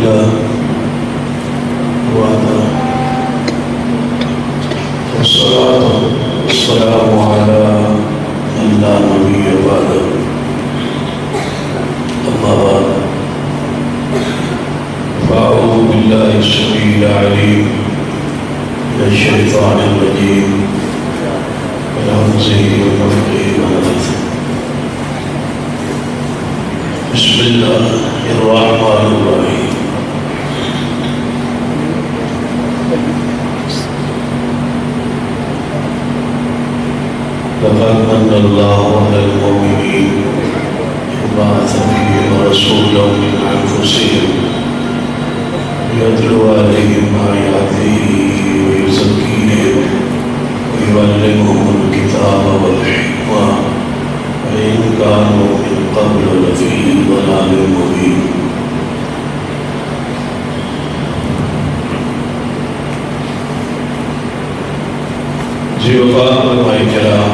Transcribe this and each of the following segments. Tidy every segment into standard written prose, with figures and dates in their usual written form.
لله وحده والصلاة والسلام على من لا نبي بعده أما بعد فأعوذ بالله السميع العليم من الشيطان الرجيم من همزه ونفخه ونفثه بسم الله الرحمن الرحيم لقد من الله على المؤمنين إذ بعث فيهم رسولا من أنفسهم يتلو عليهم آياته ويزكيهم ويعلمهم الكتاب والحكمة وإن كانوا من قبل لفي ضلال مبين جی وفاق فرمائے کرام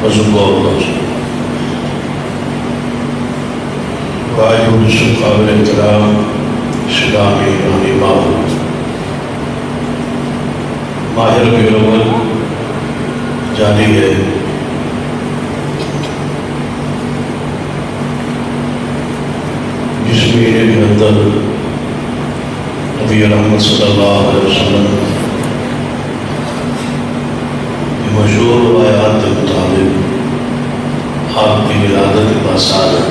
بزرگوں واجب رسول قابل احترام اسلامی رہنما ماہ ربیع الاول جاری ہے. جس مہینے کے اندر نبی رحمت صلی اللہ علیہ وسلم مشہور روایات کے مطابق آپ کی ولادت باسعادت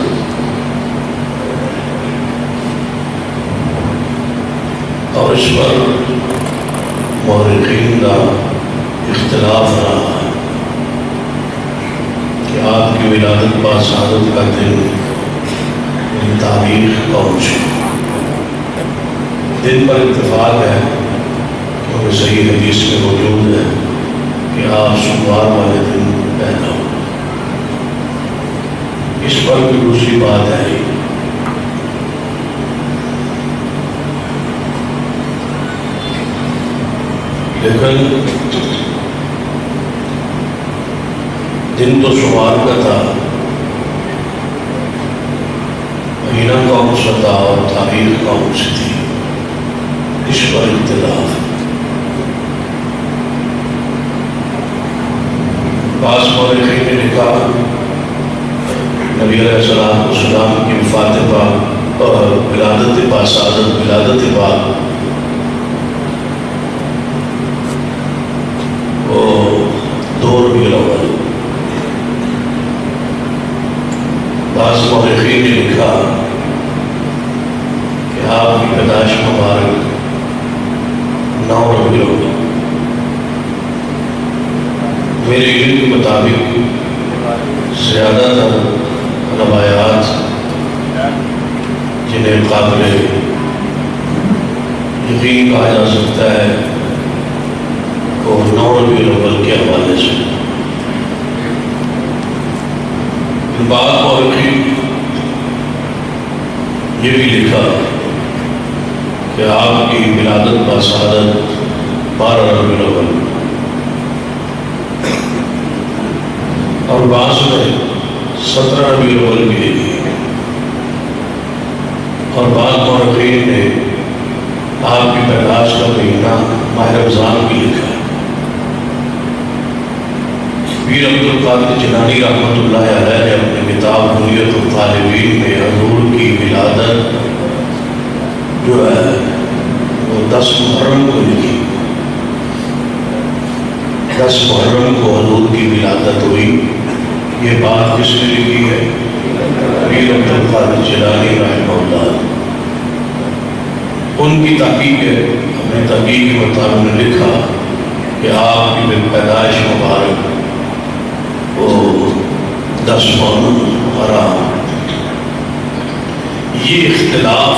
اور اس پر مورخین کا اختلاف رہا ہے کہ آپ کی ولادت باسعادت کا دن تاریخ کون سی دن پر اتفاق ہے کیونکہ صحیح حدیث میں موجود ہے کہ آپ سوموار والے دن پیدا ہو. اس پر بھی دوسری بات ہے لیکن دن تو سوموار کا تھا، مہینہ کون سا تھا اور تاریخ کون سی تھی، اس پر اختلاف. بعض مورخین نے لکھا نبی علیہ السلام کی وفات پاک اور ولادت باسعادت ولادت پاک وہ 2 ربیع الاول. بعض مورخین نے لکھا کہ آپ کی پیدائش مبارک 9 ربیع الاول. میرے علم کے مطابق زیادہ تر روایات جنہیں قابل یقین کہا جا سکتا ہے وہ 9 ربیع الاول کے حوالے سے. بعض مورخین یہ بھی لکھا کہ آپ کی ولادت باسعادت 12 ربیع الاول اور بعض میں 17 ربیع الاول بھی لکھی اور بعض مورخین نے آپ کی پیدائش کا مہینہ ماہ رمضان بھی لکھا. پیر عبد القادر جیلانی رحمۃ اللہ علیہ نے اپنی کتاب بنیت الطالبین میں حضور کی ولادت جو ہے وہ 10 محرم کو لکھی. 10 محرم کو حضور کی ولادت ہوئی. یہ بات کس نے لکھی ہے؟ پیر عبد القادر جیلانی رحمہ اللہ. ان کی تحقیق ہے، اپنی تحقیق کے مطابق نے لکھا کہ آپ کی پیدائش مبارک وہ 10 محرم حرام. یہ اختلاف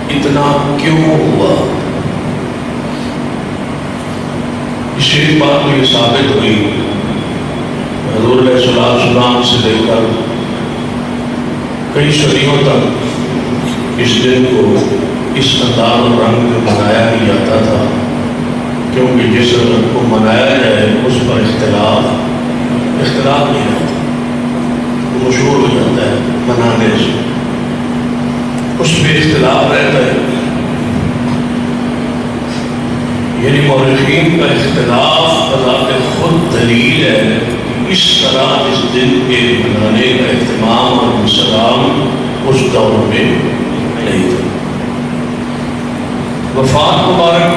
اتنا کیوں ہوا؟ اس بات میں یہ ثابت ہوئی حضور علیہ السلام سے لے کر کئی صدیوں تک اس دن کو اس انداز اور رنگ میں منایا نہیں جاتا تھا، کیونکہ جس رنگ کو منایا جائے اس پر اختلاف نہیں ہوتا، مشہور ہو جاتا ہے منانے سے. اس میں اختلاف رہتا ہے، یعنی مورخین کا اختلاف بذات خود دلیل ہے اس طرح اس دن کے منانے کا اہتمام اور انسلام اس دور میں نہیں تھا۔ وفات مبارک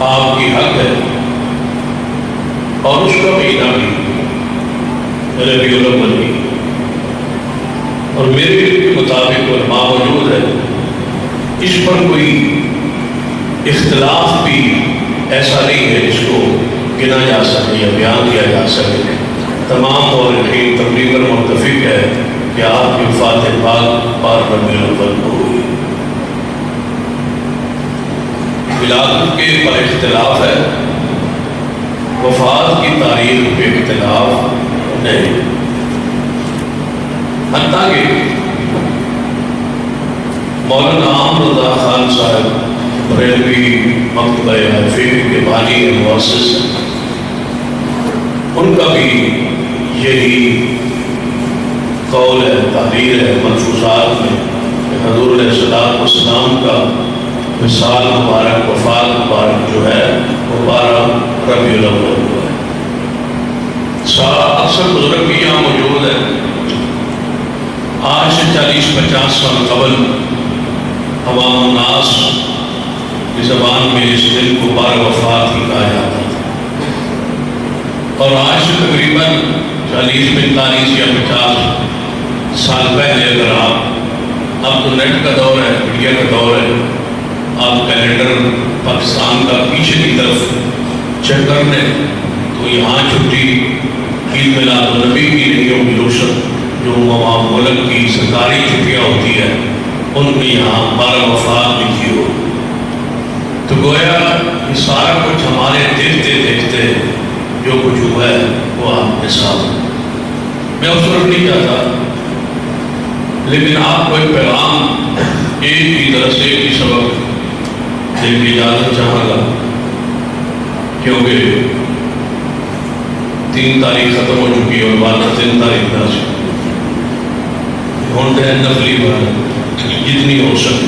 آپ کی حق ہے اور اس کا مہینہ بھی ربیع الاول بھی، اور میرے مطابق علماء موجود ہے، اس پر کوئی اختلاف بھی ایسا نہیں ہے جس کو گنا جا سکے یا بیان کیا جا سکے۔ تمام مورخین تقریباً متفق ہے کہ آپ کی وفات پاک پار ربیع الاول کو ہوئی۔ ولادت کے پر اختلاف ہے، وفات کی تاریخ پہ اختلاف نہیں، حتیٰ کہ مولانا عام رضا خان صاحب بریلوی مکتبہ حفیظ کے بانی مؤسس ہیں، ان کا بھی یہی قول ہے، تعبیر ہے ملفوظات میں کہ حضور علیہ السلام کا وصال مبارک، وفات مبارک جو ہے وہ 12 ربیع الاول ہوا ہے۔ اکثر بزرگ بھی یہاں موجود ہے۔ آج سے 40-50 سال قبل عوام الناس کی زبان میں اس دن کو 12 وفات ہی کہا جاتا تھا، اور آج سے تقریباً 40-45 یا 50 سال پہلے اگر اب تو نیٹ کا دور ہے، میڈیا کا دور ہے، آپ کیلنڈر پاکستان کا پیچھے کی طرف چیک کر لیں تو یہاں چھٹی عید میلاد النبی کی نہیں ہوگی، روشن جو عوام ملک کی سرکاری چھٹیاں ہوتی ہے ان میں یہاں 12 وفات لکھی ہو، تو گویا یہ سارا کچھ ہمارے دیکھتے دیکھتے جو کچھ ہوا ہے وہ آپ کے سامنے، میں اس طرف نہیں جاتا، لیکن آپ کو ایک پیغام ایک کی طرف سے ایک ہی سبق دینے کی اجازت چاہوں گا، کیونکہ 3 تاریخ ختم ہو چکی ہے اور بعد 3 تاریخ نہ سے ڈھونڈتے ہیں نفلی بات جتنی ہو سکے۔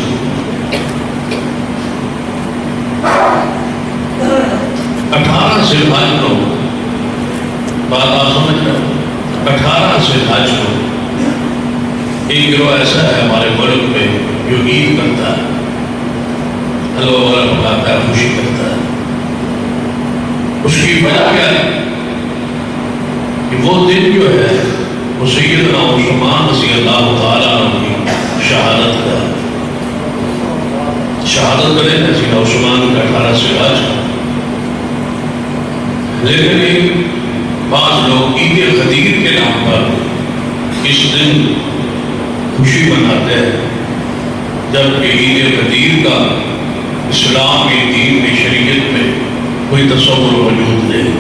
18 ذی الحج کو بات آپ سمجھ رہے ہیں، 18 ذی الحج کو ایک گروہ ایسا ہے ہمارے ملک میں جو عید کرتا ہے، حلوہ وغیرہ پکاتا ہے، خوشی کرتا ہے۔ اس کی وجہ کیا ہے کہ وہ دن جو ہے وہ سیدنا عثمان رضی اللہ تعالیٰ عنہ کی شہادت کا شہادت کرے تھے سیدنا عثمان کا 18 ذی الحج، لیکن بعض لوگ عید غدیر کے نام پر اس دن خوشی مناتے ہیں، جبکہ عید غدیر کا اسلام کے دین میں شریعت میں کوئی تصور موجود نہیں۔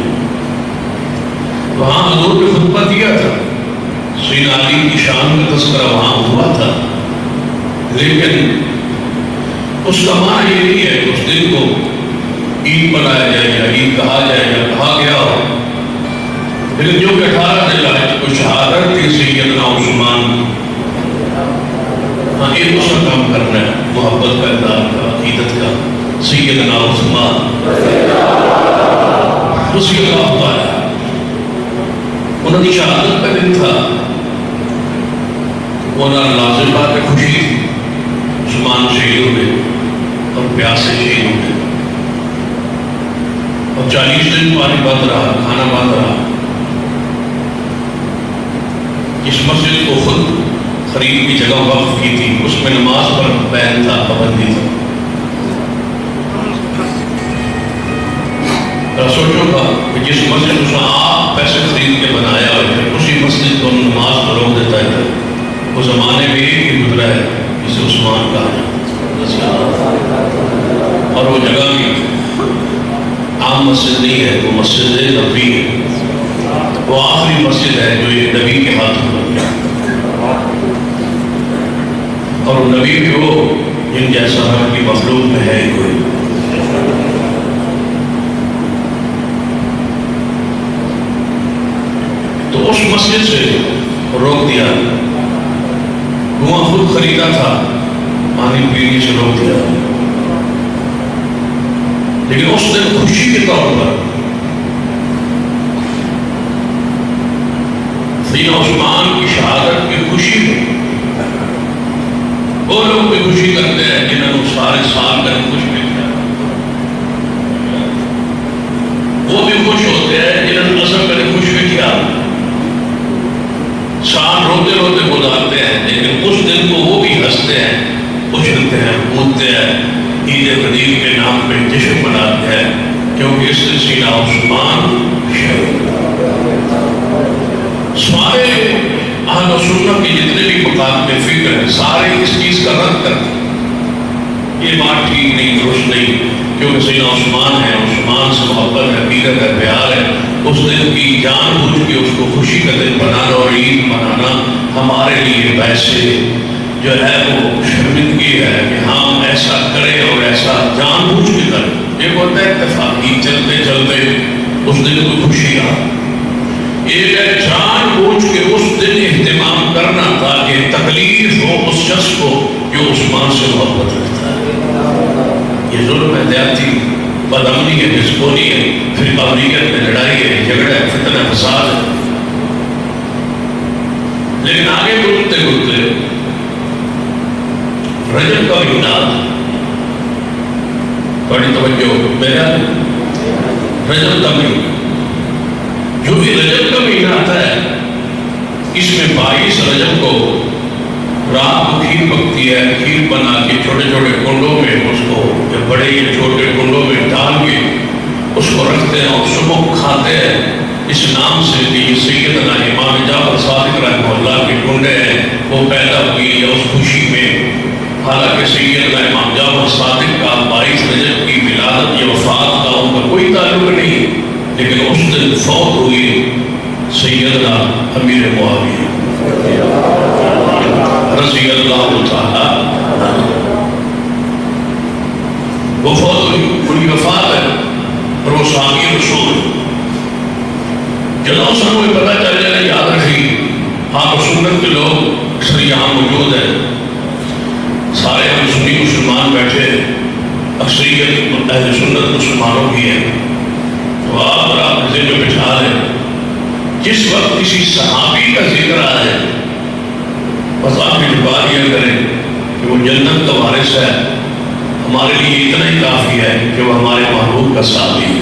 وہاں حضور نے خطبہ دیا تھا، سیدنا علی کی شان کا تذکرہ وہاں ہوا تھا، لیکن اس کا معنی یہ نہیں ہے کہ اس دن کو عید منایا جائے یا عید کہا جائے یا کہا گیا ہو، لیکن جو کہ 18 ذی الحج کو شہادت تھی سیدنا عثمان، ہاں یہ اس کا کام کرنا ہے، محبت کا، اقدار کا، عقیدت کا، سیدنا عثمان رضی اللہ تعالیٰ انہوں کی شہادت کا دن تھا، انہوں لازم بات ہے خوشی تھی، عثمان شہید ہوئے اور پیاس سے شہید ہوئے، اور 40 دن پانی بند رہا، کھانا بند رہا۔ اس مسجد کو خود خرید کی جگہ وقف کی تھی، اس میں نماز پر بین تھا، پابندی تھی۔ سوچو گا کہ جس مسجد اس نے آپ پیسے خرید کے بنایا اور اسی مسجد کو نماز پر روک دیتا ہے، وہ زمانے میں ایک ہی گزرا ہے جسے عثمان کہا جاتا ہے، اور وہ جگہ بھی عام مسجد نہیں ہے، وہ مسجد نبی ہے، وہ آخری مسجد ہے جو ایک نبی کے ہاتھ میں بنی، اور وہ نبی بھی وہ جن جیسا رب کی مخلوق میں ہے کوئی۔ تو اس مسجد سے روک دیا دھواں خود خریدا تھا، پانی پینے سے روک دیا، لیکن اس دن خوشی کے طور پر سیدنا عثمان کی شہادت کی خوشی میں وہ لوگ بھی خوشی کرتے ہیں جنہوں نے سارے سال کر خوش بھی کیا، وہ بھی خوش ہوتے ہیں جنہوں نے اثر کر خوش بھی کیا، سال روتے روتے گزارتے ہیں، لیکن اس دن کو وہ بھی ہنستے ہیں، اچھلتے ہیں، کودتے ہیں، عید غدیر کے نام پہ جشن مناتے ہیں، کیونکہ اس دن سیدنا عثمان شہید۔ سارے اہل سنت کے جتنے بھی مقام میں فکر ہیں سارے اس چیز کا رد کرتے ہیں، یہ بات ٹھیک نہیں، درست نہیں، کیونکہ سیدنا عثمان ہے، عثمان سے محبت ہے، عقیدت ہے، پیار ہے، اس دن کی جان بوجھ کے اس کو خوشی کا دن بنانا اور عید منانا ہمارے لیے ویسے جو ہے وہ شرمندگی ہے کہ ہم ایسا کریں اور ایسا جان بوجھ کے کریں۔ ایک ہوتا ہے اتفاقی چلتے چلتے اس دن کو خوشی آ، ایک ہے جان بوجھ کے اس دن اہتمام کرنا تاکہ تکلیف ہو اس شخص کو جو عثمان سے محبت رکھتا ہے۔ یہ ظلم ہے، زیادتی، بدامنی ہے، بسکونی ہے، پھر قابلیت میں لڑائی ہے، جھگڑا ہے، فتنہ فساد ہے۔ لیکن آگے گزرتے گزرتے رجب کا مہینہ بڑی توجہ میرا رجب کا مہینہ، جو بھی رجب کا مہینہ آتا ہے اس میں 22 رجب کو رات کو کھیر پکتی ہے، کھیر بنا کے چھوٹے چھوٹے کنڈوں میں اس کو بڑے یا چھوٹے کنڈوں میں ڈال کے اس کو رکھتے ہیں اور صبح کھاتے ہیں، اس نام سے کہ یہ سیدنا امام جعفر صادق رحمہ اللہ کے کنڈے ہیں، وہ پیدا ہوئی ہے اس خوشی میں۔ حالانکہ سیدنا امام جعفر صادق کا 22 رجب کی ولادت یا وفات کا ان کا کوئی تعلق نہیں، لیکن اس دن فوت ہوئی سیدنا امیر معاویہ رضی اللہ تعالی، وہ فوت ہوئی، ان کی وفات ہے اور وہ صحابی رسول جنہوں سب کو پتہ چل جائے یاد رکھی، آپ سنت کے لوگ اکثر یہاں موجود ہیں، سارے ہم سنی مسلمان بیٹھے، اکثریت اہل سنت مسلمانوں کی ہے، تو آپ اور آپ ذہن میں بٹھا لیں جس وقت کسی صحابی کا ذکر آئے بس آپ اعتبار یہ کریں کہ وہ جنت کا وارث ہے، ہمارے لیے اتنا ہی کافی ہے کہ وہ ہمارے محبوب کا صحابی ہے،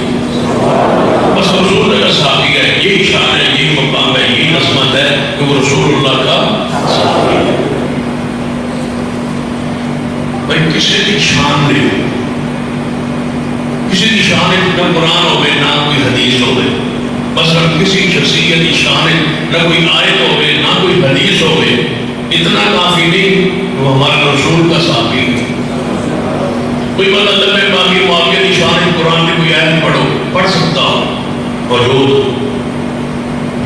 بس رسول کا صحابی ہے، یہی شان ہے، یہی مقام ہے، یہی عظمت ہے کہ وہ رسول اللہ کا صحابی ہے۔ بھائی کسی کی شان نہیں، کسی کی شان نہ قرآن ہوئے نہ کوئی حدیث ہوئے، بس کسی شخصیت کی شان نہ کوئی آیت ہوئے نہ کوئی حدیث ہوئے، اتنا کافی نہیں وہ ہمارے رسول کا صحابی ہے۔ کوئی بندہ لمبے باقی معاویہ کی شان قرآن کی کوئی آیت پڑھو، پڑھ سکتا ہو موجود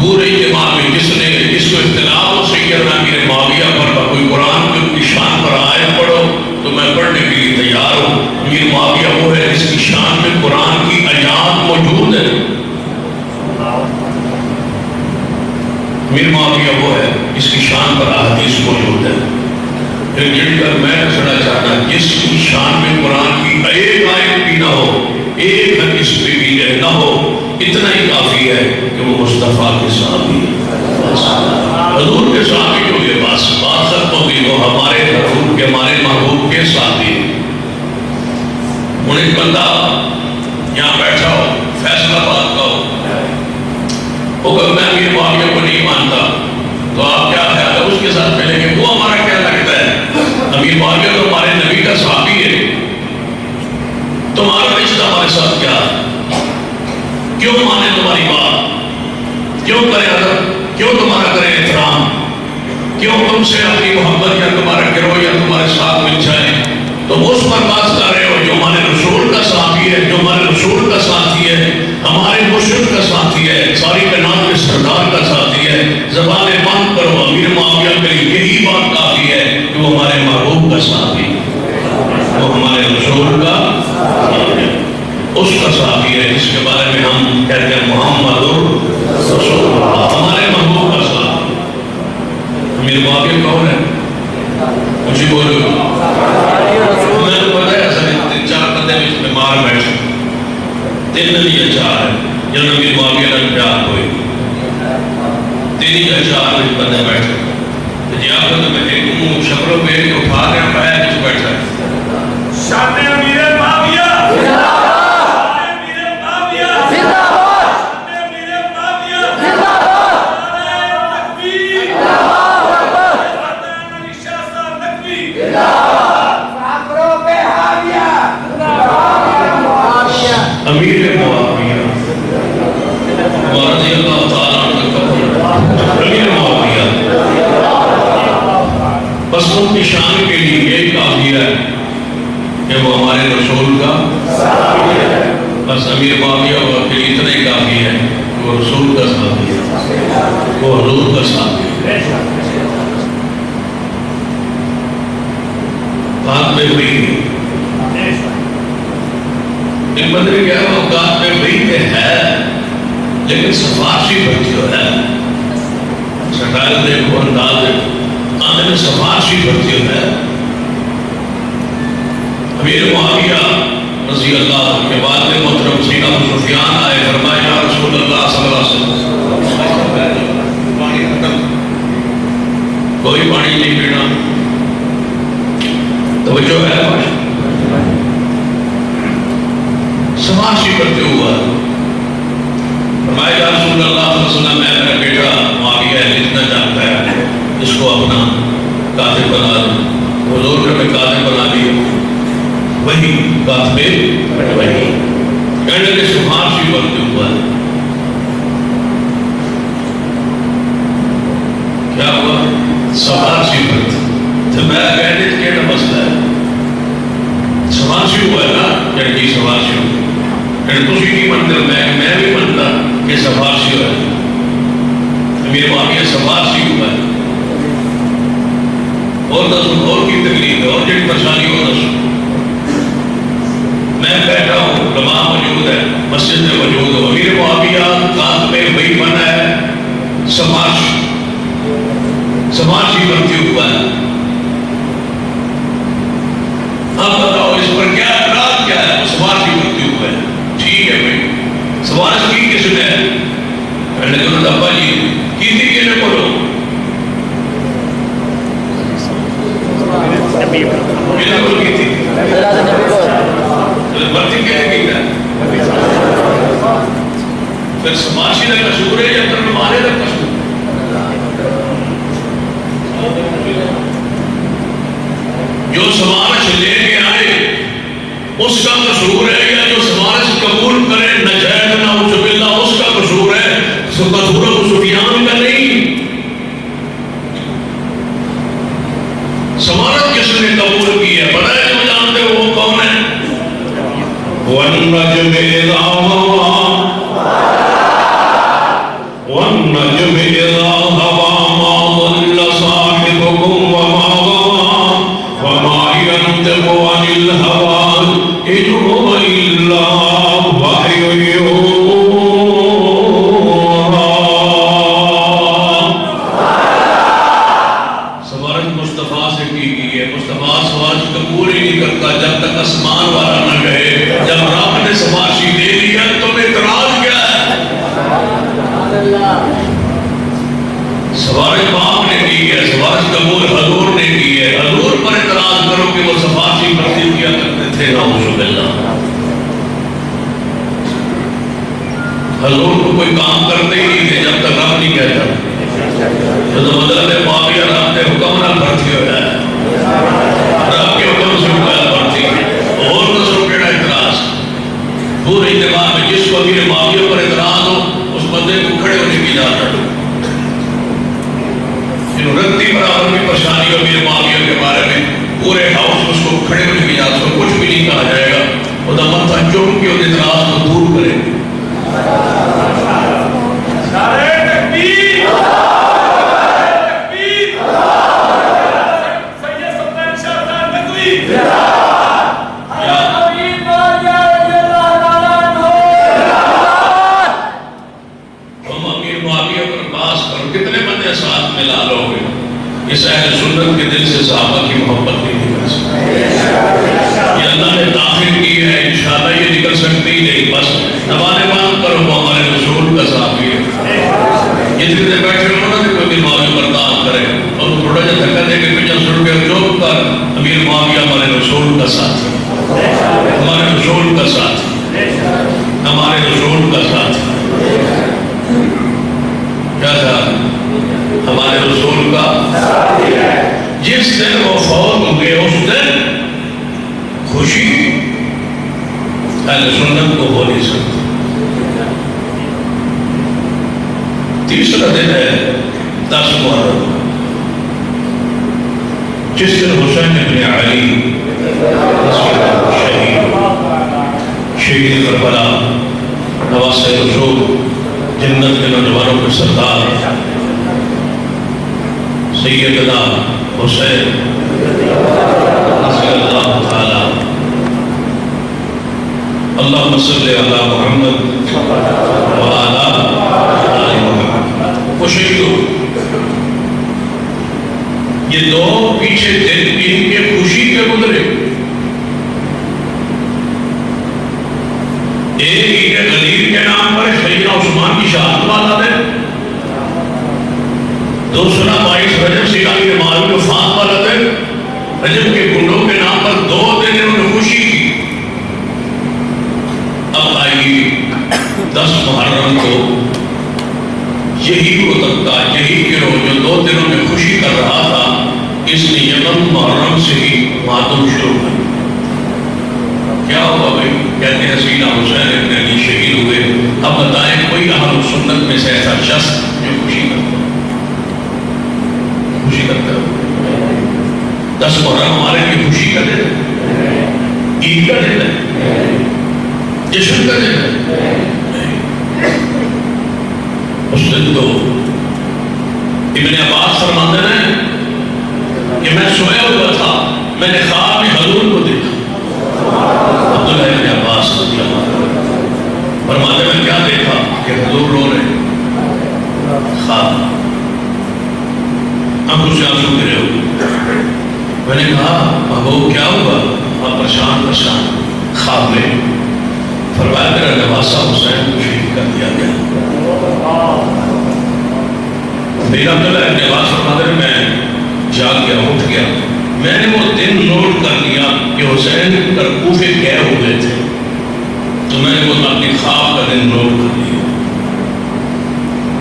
پورے اجتماع میں جس کو اختلاف ہو سیدنا امیر معاویہ پر کوئی قرآن کی ان کی شان پر آیت پڑھو تو میں پڑھنے کے لیے تیار ہوں۔ امیر معاویہ وہ ہے جس کی شان میں قرآن کی آیات موجود ہے، امیر معاویہ وہ ہے جس کی شان پر احادیث موجود ہے۔ پھر جن کر میں کھڑا چاہتا جس کی شان میں قرآن کی ایک آیت بھی نہ ہو، ایک حدیث بھی نہ ہو، اتنا ہی کافی ہے کہ وہ مصطفیٰ کے صحابی ہے، حضور کے صحابی جو یہ بات ختم ہوگی، وہ ہمارے حضور کے ہمارے محبوب کے صحابی ہے۔ ایک بندہ یہاں بیٹھا ہو، فیصلہ باد کا ہو، اگر میں امیر معاویہ کو نہیں مانتا تو آپ کیا خیال ہے اس کے ساتھ ملیں گے؟ وہ ہمارا کیا لگتا ہے؟ امیر معاویہ تو ہمارے نبی کا صحابی ہے، تمہارا رشتہ ہمارے ساتھ کیا ہے؟ کیوں مانے تمہاری بات؟ کیوں کرے ادب؟ کیوں تمہارا کرے احترام؟ کیوں تم سے اپنی محبت یا تمہارا گروہ یا تمہارے ساتھ مل جائے؟ تم اس پر بات کر رہے ہو جو ہمارے رسول کا صحابی ہے، جو ہمارے رسول کا ساتھی ہے، ہمارے مرشد کا ساتھی ہے، ساری کائنات کے سردار کا ساتھی ہے۔ زبانیں بند کرو، امیر معاویہ کے لیے یہی بات کافی ہے کہ وہ ہمارے محبوب کا صحابی ہے، وہ ہمارے رسول کا صحابی ہے، اس کا صحابی ہے جس کے بارے میں ہم کہتے ہیں محمد رسول اللہ، ہمارے محبوب کا صحابی۔ امیر معاویہ کون ہے؟ تین نہیں اچار ہے جنہوں امیر معاویہ نے پیار ہوئی تینی اچار بندے بیٹھے جیافت میں ایک شکروں پہ اٹھا رہے ہیں پایا جس بیٹھا ہے شان امیر معاویہ امیر معاویہ رضی اللہ تعالیٰ عنہ امیر معاویہ بس ان کی شان کے لیے یہ کافی ہے کہ وہ ہمارے رسول کا بس امیر معاویہ کے لیے اتنا ہی کافی ہے وہ رسول کا ساتھی ہے وہ حضور کا ساتھی ہے بات میں ہوئی ایک بندے کیا ہے اوقات میں وہی ہے لیکن سفارشی بھرتی ہو ہے شکایت دیکھو انداز دیکھو آنے میں سفارشی بھرتی ہو ہے امیر معاویہ رضی اللہ کے بعد میں محترم سیدنا ابو سفیان آئے فرمایا یا رسول اللہ صلی اللہ علیہ وسلم پانی ختم کوئی پانی نہیں پینا توجہ ہے سفارشی کرتے ہوا فرمایا یا رسول اللہ صلی اللہ علیہ وسلم میں میرا بیٹا معاویہ ہے جتنا جانتا ہے اس کو اپنا کاتب بنا دو حضور کا میں کاتب بنا دیا وہی کاتب وہی کہنے کے سفارشی کرتے ہوا کیا ہوا سفارشی کرتے تو میں کہنے کے مسئلہ ہے سفارشی ہوا ہے نا کہ سفارشی ہوا پھر تسی نہیں منتا میں بھی منتا کہ سفارشی ہوا ہے امیر معاویہ سفارشی ہوا ہے اور دسو اور کی تکلیف ہے اور جن پریشانی ہو دسو میں بیٹھا ہوں علماء موجود ہے مسجد میں موجود ہوں امیر معاویہ کاتب وہی بنا ہے سفارشی بنتی ہوا ہے آپ بتاؤ اس پر کیا اعتراض کیا ہے سفارشی بنتی ہوا ہے ٹھیک ہے بھائی سفارش کی کس نے میں نے کہا ابا جی کی تھی کہ نہ بولو بالکل کی تھی بنتی کیا ہے پھر سفارشی کا قصور ہے یا پھر ہمارے کا قصور جو سفارش لے کے آئے اس کا قصور ہے یا جو سفارش قبول کرے نجائز نعوذ باللہ اس کا قصور ہے قصور ابو سفیان کا نہیں سفارش کس نے قبول کی ہے پتہ ہے جو جانتے ہو وہ کون ہے وَالنَّجْمِ إِذَا هَوَىٰ وَالنَّجْمِ إِذَا هَوَىٰ مَا ضَلَّ صَاحِبُكُمْ وَمَا غَوَىٰ وَمَا يَنطِقُ عَنِ الْهَوَىٰ إِنْ هُوَ إِلَّا وَحْيٌ يُوحَىٰ سفارش مصطفیٰ سے کی گئی ہے مصطفیٰ سفارش قبول ہی نہیں کرتا جب تک آسمان والا نہ کہے جب رب نے سفارشی دے دیا تو اعتراض کیا ہے سفارش باپ نے کی ہے سفارش قبول حضور نے کی ہے حضور پر اعتراض کرو کہ وہ سفارشی مرضی کیا کرتے تھے نعوذ باللہ حضور کو کوئی کام کرتے ہی نہیں تھے جب تک رب نہیں کہتا تو مطلب معاویہ رب نے حکم نہ بھرتی ہو جائے رب کے حکم سے حکم بھرتی ہے اور دوسروں کے اعتراض پورے اجتماع میں جس کو امیر معاویہ پر اعتراض ہو اس بندے کو کھڑے ہونے کی اجازت دو رتی برابر بھی پریشانی ہو امیر معاویہ کے بارے میں پورے ہاؤس اس کو کھڑے ہونے کی اجازت ہو کچھ بھی نہیں کہا جائے گا خدا مت چون کے ان اعتراض کو دور کرے نعرہ تکبیر اس اہل سنت کے دل سے صحابہ کی محبت نہیں کر سکتے یہ اللہ نے داخل جتنے دیر بیٹھے ہو نا کوئی بھی معاویہ برداشت کرے اور تھوڑا جا دھکا دے کے پیچھے سن کے چوپ کر امیر معاویہ ہمارے رسول کا ساتھ ہمارے رسول کا ساتھ ہمارے رسول کا ساتھ کیا تھا ہمارے رسول کا جس دن وہ فوت ہو گئے اس دن خوشی اہل سنت کو ہو نہیں سکتی. تیسرا دن ہے 10 محرم جس دن حسین ابن علی شہید کربلا نواسہ رسول جنت کے نوجوانوں کے سردار سیدنا حسین رضی اللہ تعالی اللہم صلی علی محمد وعلی آل محمد. وہ شہید ہو. یہ دو پیچھے دن ان کے خوشی کے گزرے. ایک عید غدیر کے نام پر سیدنا عثمان کی شہادت والا دن, دوسرا 22 رجب سیدنا امیر معاویہ وفات والا دن. رجب کے کنڈوں کے نام پر 2 دن انہوں نے خوشی کی. اب آئیے 10 محرم کو یہی کو تکتا یہی گروہ جو 2 دنوں میں خوشی کر رہا تھا اس نے یمن محرم سے ہی ماتم شروع کر. کیا ہوا بھائی؟ کہتے ہیں سیدنا حسین ابن علی شہید ہوئے. اب بتائیں کوئی اہل سنت میں سے ایسا شخص جو خوشی کرتا خوشی کرتا 10 محرم ہمارے لیے خوشی کا دن ہے, عید کا دن ہے, جشن کا دن ہے. اس دن تو ابن عباس فرماتے ہیں کہ میں سویا ہوا تھا, میں نے خواب میں حضور کو دیکھا. عبداللہ ابن عباس رضی اللہ عنہ فرماتے میں کیا دیکھا کہ حضور رو رہے خواب. ہم مجھے آنسو گرے ہوئے. میں نے کہا محبوب کیا ہوا؟ آپ پریشان خواب میں. فرمایا میرا نواسہ حسین کو شہید کر دیا گیا. میرا عبداللہ ابن عباس فرماتے میں جاگ گیا, اٹھ گیا. میں نے وہ دن نوٹ کر لیا کہ حسین کوفے گئے ہوئے تھے, تو میں نے وہ اپنی خواب کا دن نوٹ کر لیا.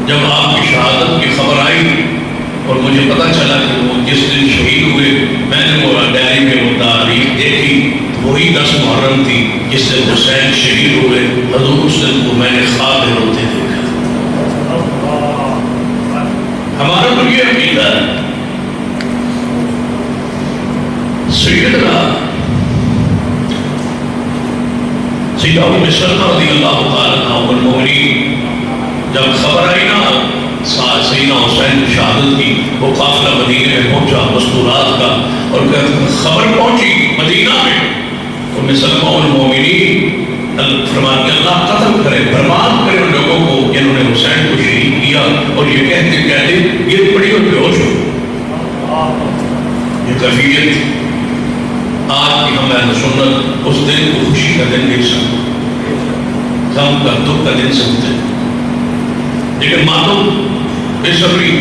جب آپ کی شہادت کی خبر آئی اور مجھے پتا چلا کہ وہ جس دن شہید ہوئے, میں نے وہ ڈائری میں وہ تاریخ دیکھی, وہی 10 محرم تھی جس دن حسین شہید ہوئے. حضور اس دن کو میں نے خواب میں روتے دیکھا. ہمارا تو یہ عقیدہ ہے. سیدنا ام سلمہ رضی اللہ تعالیٰ عنہ ام المؤمنین جب خبر آئی نا سیدنا حسین کی شہادت کی, وہ قافلہ مدینہ میں پہنچا مستورات کا, اور خبر پہنچی مدینہ میں. ام سلمہ ام المؤمنین فرمان کہ اللہ قتل کرے, برباد کرے ان لوگوں کو جنہوں نے حسین کو شہید کیا. اور یہ کہتے یہ بڑی اور بے ہوش ہو. یہ کیفیت آج کی ہم اہل سنت اس دن کو خوشی کا دن نہیں سمجھتے, غم کا دکھ کا دن سمجھتے. لیکن ماتم بے صبری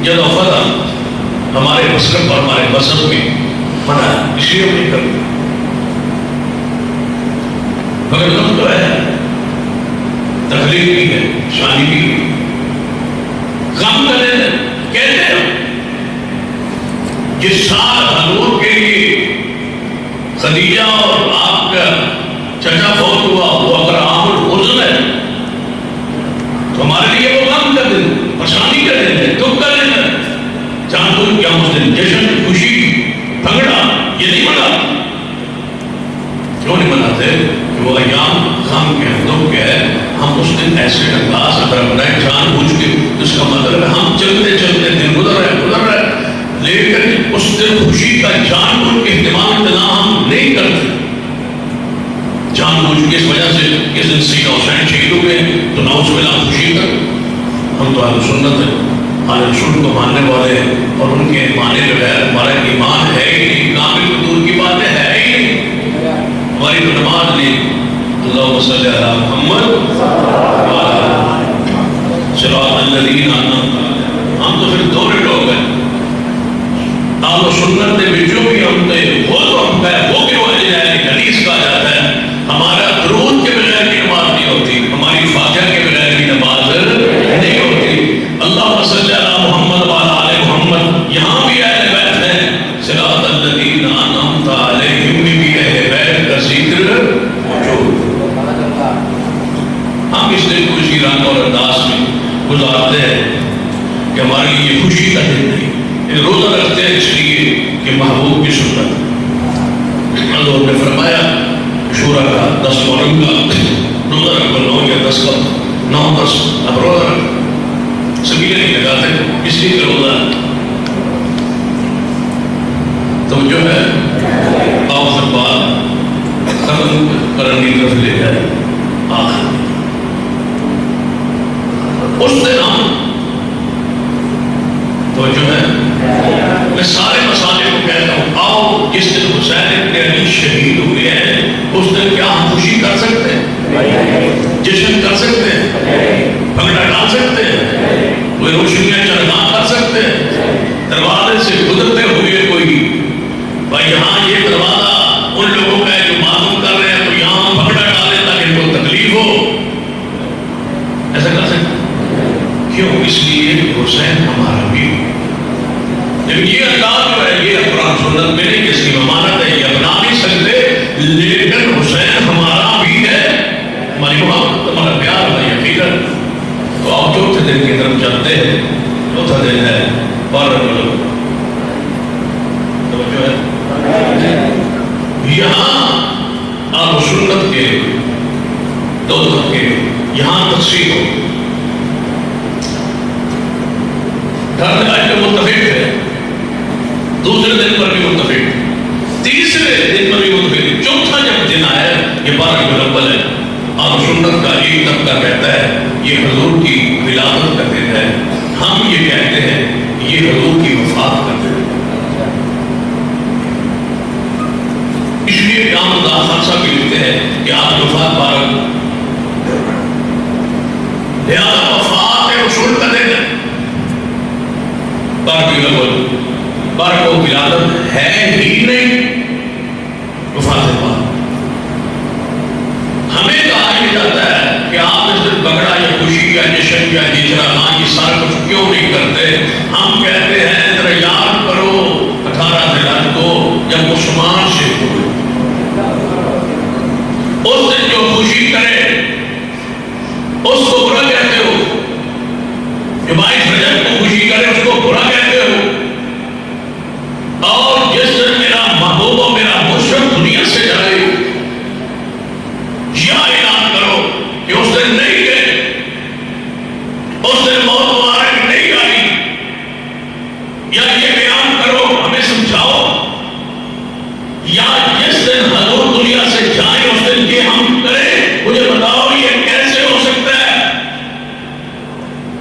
جد و فضا ہمارے مسلک اور ہمارے مذہب میں منع ہے, اس لیے نہیں کرتے. مگر غم تو ہے, تکلیف بھی ہے, شانی بھی ہے. غم کا دن کہتے ہیں جس سال حضور کے لیے خدیجہ اور آپ کا چچا فوت ہوا وہ اگر عام الحزن ہے, تو ہمارے لیے وہ غم کا دن, پریشانی کا دن ہے, دکھ کا دن ہے. جان بوجھ کیا اس دن جشن, خوشی, بھنگڑا یہ نہیں مناتے. کیوں نہیں مناتے؟ کہ وہ ایام غم کے ہیں, دکھ کے ہے. ہم اس دن ایسے انداز اگر بنائے جان بوجھ کے, اس کا مطلب ہے ہم چلتے چلتے دن گزر رہے, لیکن اس دن خوشی کا جان بوجھ کے اہتمام انتظام نہیں کرتے. جان بوجھ کے اس وجہ سے اس دن سیدنا حسین شہید ہوئے تو نعوذ باللہ خوشی کر. ہم تو اہل سنت ہیں, اہل سنت کو ماننے والے ہیں, اور ان کے ماننے بغیر ہمارا ایمان ہے ہی نہیں. کامل کو دور کی باتیں ہے ہی نہیں. ہماری تو نماز نہیں. اللہم صلی علی محمد وعلی صراط الذین انعمت ہم تو پھر دوہرے لوگ ہیں. آل سنت کے بچوں بھی ہم نے وہ تو ہم کا وہ بھی ہو جائے حدیث کہا جاتا ہے ہمارا درود کے بغیر کی نماز نہیں ہوتی, ہماری فاتحہ کے بغیر کی نماز نہیں ہوتی. اللہ صلی علی محمد وعلی آل محمد, یہاں بھی اہل بیت ہے, صراط الذین انعمت علیہم میں بھی اہل بیت کا ذکر موجود. ہم اس دن کو اسی رنگ اور انداز میں گزارتے ہیں کہ ہمارے لیے یہ خوشی کا دن نہیں. روزہ رکھتے ہیں اس لیے کہ محبوب کی سنت. حضور نے فرمایا شورا کا 10 محرم کا روزہ رکھو, 9 یا 10 کا 9-10 اب روزہ رکھو, سبھی نہیں لگاتے اس لیے کہ روزہ تو جو ہے آخر بات ختم کرنے کی طرف لے جائے. آخر اس دن ہم تو جو ہے میں سارے مسائل کو کہتا ہوں, آؤ جس دن حسین ابن علی شہید ہوئے ہیں اس دن کیا ہم خوشی کر سکتے ہیں, جشن کر سکتے ہیں, بھنگڑا ڈال سکتے ہیں, کوئی روشنیاں چراغاں کر سکتے ہیں, دروازے سے گزرتے ہوئے کوئی بھائی یہاں یہ دروازہ ان لوگوں کا ہے جو معلوم کر رہے ہیں تو یہاں بھنگڑا ڈالیں تاکہ ان کو تکلیف ہو, ایسا کر سکتے ہیں؟ کیوں؟ اس لیے حسین ہمارا بھی ہو. لیکن یہ انداز جو ہے یہ قرآن سنت میں نہیں, جس کی ممانت ہے یہ اپنا نہیں سکتے, لیکن حسین ہمارا بھی ہے, ہماری محبت ہمارا پیار ہے یقیناً. تو آپ چوتھے دن کی طرف چلتے ہیں. چوتھا دن ہے جو ہے یہاں آپ سنت کے دو طبقے یہاں تقسیم ہو. گھر آج میں متفق ہے, دوسرے دن پر بھی متفق, تیسرے دن پر بھی متفق, چوتھا جب دن آیا یہ 12 ربیع الاول ہے. آپ سنت کا ایک طبقہ کہتا ہے یہ حضور کی ولادت کا دن ہے, ہم یہ کہتے ہیں یہ حضور کی وفات کا دن ہے. اس لیے امام خان صاحب بھی لکھتے ہیں کہ آپ وفات 12 لہذا وفات رسول کا دن ہے 12 ربیع الاول, پر وہ ولادت ہے ہی نہیں. وفات پاک ہمیں کہا ہی جاتا ہے کہ آپ اس دن بگڑا یا خوشی یا جشن یا ہجرا ہاں یہ سارا کچھ کیوں نہیں کرتے. ہم کہتے ہیں ذرا یاد کرو 18 ذیلحج کو جب عثمان سے ہوئے, اس دن جو خوشی کرے اس کو برا کہتے ہو, جو 22 رجب کو خوشی کرے اس کو برا کہتے ہو. اور جس دن میرا محبوب و میرا مرشد دنیا سے جائے یا اعلان کرو کہ اس دن نہیں گئے, اس دن موت مبارک نہیں آئی, یا یہ بیان کرو ہمیں سمجھاؤ, یا جس دن حضور دنیا سے جائے اس دن یہ ہم کریں, مجھے بتاؤ یہ کیسے ہو سکتا ہے.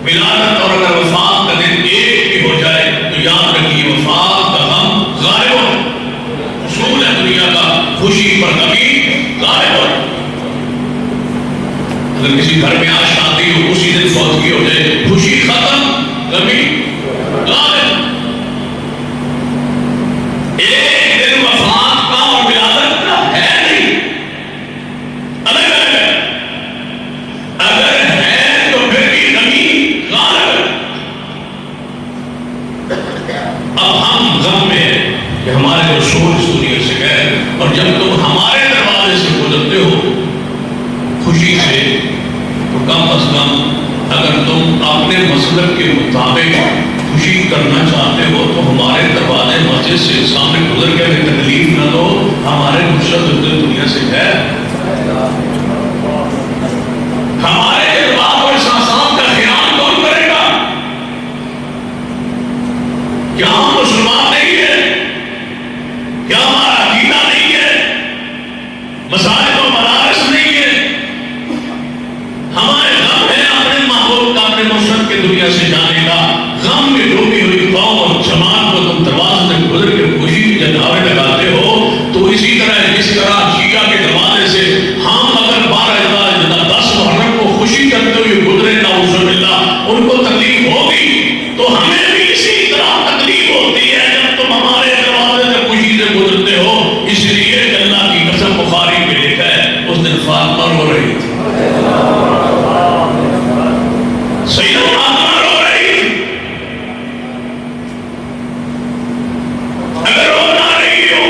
ولادت اور اگر وفات کا دن ایک بھی ہو جائے تو یاد رکھیے وفات کا غم غائب ہو, اصول ہے دنیا کا خوشی پر کبھی غائب ہو. اگر کسی گھر میں آج شادی ہو اسی دن فوتگی ہو جائے خوشی ختم کبھی غائب. ایک دن وفات کا اور ولادت کا ہے نہیں, الگ الگ ہے. اگر ہے تو پھر بھی کبھی غائب. اب ہم غم میں ہیں کہ ہمارے رسول اس دنیا سے گئے, اور جب تم ہمارے دروازے سے گزرتے ہو خوشی سے تو کم از کم اگر تم اپنے مسلک کے مطابق خوشی کرنا چاہتے ہو تو ہمارے دروازے مسجد سے سامنے گزر کے ہمیں تکلیف نہ دو. ہمارے مرشد دنیا سے گئے, ہمارے جذبات اور احساسات کا خیال کون کرے گا؟ کیا ہم مسلمان نہیں ہیں؟ کیا ہمارا عقیدہ نہیں ہے؟ مساجد و مدارس نہیں ہے؟ ہمارے غم ہے اپنے محبوب کا, اپنے مرشد کے دنیا سے جانے کا. غم میں ڈوبی ہوئی قوم اور جماعت کو تم دروازے سے گزر کے خوشی کی جناوے لگاتے ہو, تو اسی طرح جس طرح شیعہ کے دروازے سے ہم اگر 10 محرم کو خوشی کرتے ہوئے گزرے نعوذ باللہ ان کو تکلیف ہوگی, تو ہمیں فاطمہ رو رہی تھی، سیدہ فاطمہ رو رہی تھی۔ اگر رو نہ رہی ہو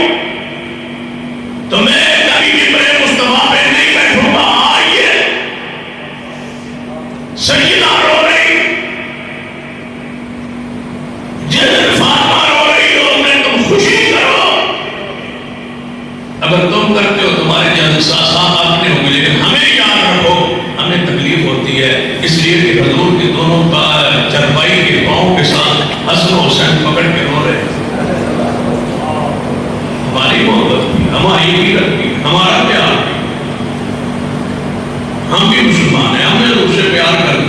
تو میں کبھی بھی بڑے مصطفیٰ پہ نہیں بیٹھوں گا۔ آئیے، سیدہ رو رہی، جس فاطمہ رو رہی ہو میں تم خوشی کرو۔ اگر تم کرتے ہو تمہارے جہاں ساتھ آدمی ہوں گے، لیکن ہمیں یاد رکھو ہمیں تکلیف ہوتی ہے، اس لیے کہ حضور کے دونوں چرپائی کے پاؤں کے ساتھ حسن و حسین پکڑ کے رو رہے ہیں۔ ہماری محبت کی، ہماری غیرت کی، ہمارا پیار کی، ہم بھی مسلمان ہیں، ہمیں اس سے پیار کریں۔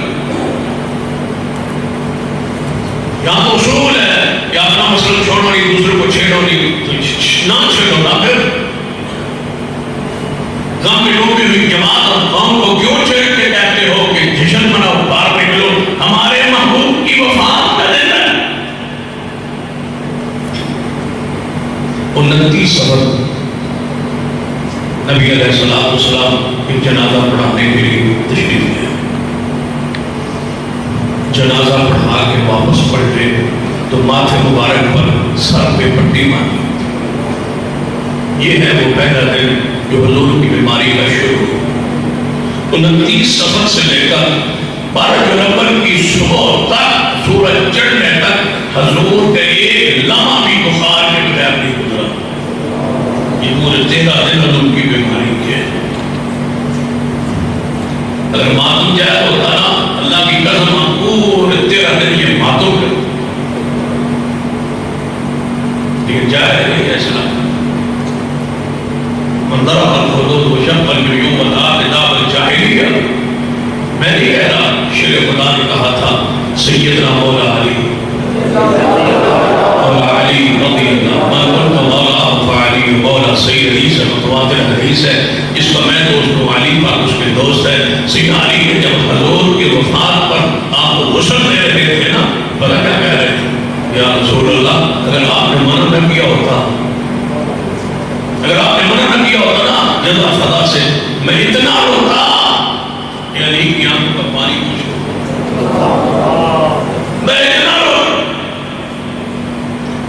یہاں تو اصول ہے کہ اپنا مسئلہ چھوڑو نہیں، دوسرے کو چھیڑو نہیں، تو نہ چھیڑو نہ پھر غم میں ڈوبی ہوئی جماعت اور قوم کو کیوں چھیڑ کے کہتے ہو کہ جشن مناؤ، باہر نکلو، ہمارے محبوب کی وفات کا دن ہے۔ 29 صفر نبی علیہ السلام ایک جنازہ پڑھانے کے لیے تشریف لے، جنازہ پڑھا کے واپس پلٹے تو ماتھے مبارک پر سر پہ پٹی ماری۔ یہ ہے وہ پہلا دن جو حضور کی بیماری کا شروع ہو۔ 29 صفر سے لے کر 12 جنوری کی صبح تک، سورج چڑھنے تک حضور کے ایک لمحہ بھی بخار کے بغیر نہیں گزرا۔ یہ پورے 13 دن حضور کی بیماری کے۔ اگر ماتم جائے ہوتا نا، اللہ کی قسم پورے 13 دن یہ ماتم کر، لیکن جائے نہیں ایسا۔ منظر الخدود و شق الجیوب والآقداب الجاہلیہ، میں نہیں کہہ رہا، شیر خدا نے کہا تھا سیدنا مولا علی رضی اللہ من قلت مولا فعلی مولا سید علی سے متواتر حدیث ہے، جس کا میں دوست ہوں، علی پاک اس کے دوست ہے۔ سیدنا علی نے جب حضور کی وفات پر آپ کو غسل دے رہے تھے نا، پتہ کیا کہہ رہے تھے؟ یا رسول اللہ، اگر آپ نے منع نہ کیا ہوتا، اگر آپ نے منع نہ کیا ہوتا نا جزا فضا سے، میں اتنا روتا یعنی کہ آنکھوں کا پانی کچھ میں اتنا روتا۔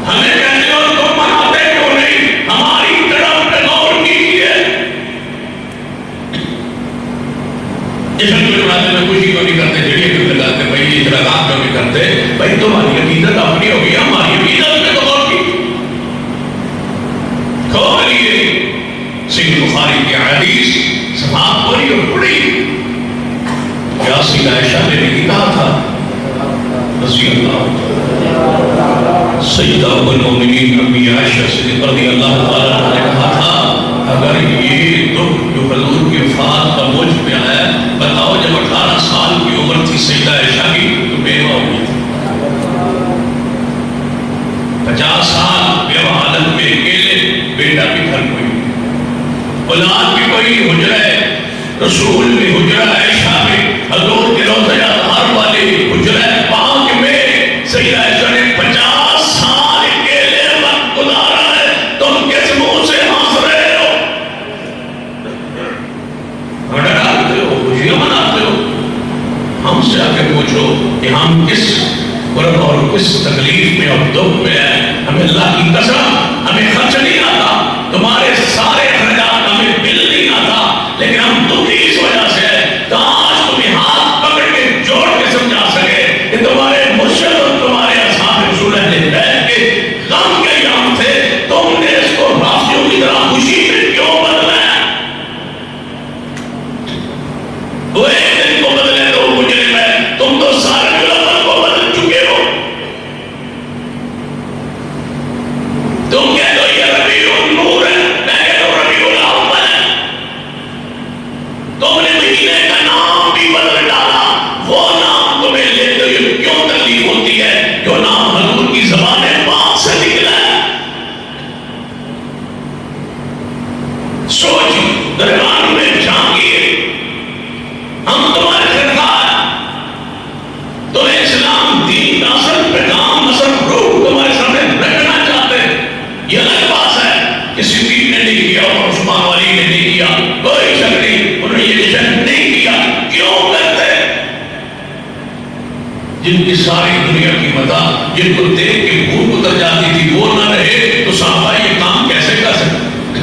ہمیں کہتے ہو تم مناتے کیوں نہیں؟ ہماری طرف پہ غور کیجیے۔ جشن کیوں مناتے میں خوشی کیوں نہیں کرتے، جڑیے کیوں لگاتے، بھائی اطلاقات کیوں نہیں کرتے؟ بھائی تمہاری عقیدت اپنی ہوگی، ہماری عقیدت پہ تو غور کیجیے۔ کھولیے صحیح بخاری کی حدیث، صفحات پوری اور پڑھی۔ کیا سیدہ عائشہ نے نہیں کہا تھا رضی اللہ سیدہ ام المؤمنین امی عائشہ صدیقہ رضی اللہ تعالیٰ عنہ نے کہا تھا اگر یہ دکھ جو حضور کی وفات کا مجھ پہ آیا، بتاؤ جب 18 سال کی عمر تھی سیدہ عائشہ کی تو بیوہ ہوئی تھی، 50 سال بیوہ حالت میں اکیلے، بیٹا بھی گھر کوئی، اولاد بھی کوئی، حجرہ رسول میں، حجرہ عائشہ میں، حضور کے روضہ اطہار والے حجرہ پاک میں سیدہ عائشہ نے 50 سال اکیلے وقت گزارا ہے۔ تم کس منہ سے ہنس رہے ہو؟ ڈراتے ہو، خوشیاں مناتے ہو؟ ہم سے آ کے پوچھو کہ ہم کس قرب اور کس تکلیف میں اور دکھ میں ہیں۔ ہمیں اللہ کی قسم ہمیں خرچ نہیں آتا، تمہارے سارے اخراجات ہمیں بل نہیں آتا، لیکن ہم دکھی اس وجہ سے ہے کاش تمہیں ہاتھ پکڑ کے جوڑ کے سمجھا سکے کہ تمہارے مرشد اور تمہارے اصحاب رسول اہل بیت کے غم کے ایام تھے، تم نے اس کو رافیوں کی طرح خوشی میں کیوں بدلا ہے؟ وہ ایک دن کو بدلے تو مجھے میں، تم تو سارے غلط کو بدل چکے ہو۔ تم کہہ دو یہ ربیع النور ہے، میں کہہ دو ربیع الاول ہے۔ تم نے مہینے کا نام بھی بدل ڈالا، وہ نام تمہیں لیتے ہوئے کیوں تکلیف ہوتی ہے جو نام حضور کی زبان پاک سے نکلا ہے؟ سوچ دربار میں جھانکیے، ہم تمہارے سرکار، تمہیں اسلام دین کا اصل پیغام، اصل روح تمہارے سامنے رکھنا چاہتے ہیں۔ یہ الگ بات ہے کہ صدیق نے نہیں کیا اور عثمان علی نے نہیں کیا، کوئی شک نہیں، جن کی ساری دنیا کی مدح جن کو دیکھ کے بھوک اتر جاتی تھی وہ نہ رہے تو صحابہ یہ کام کیسے کر سکتے؟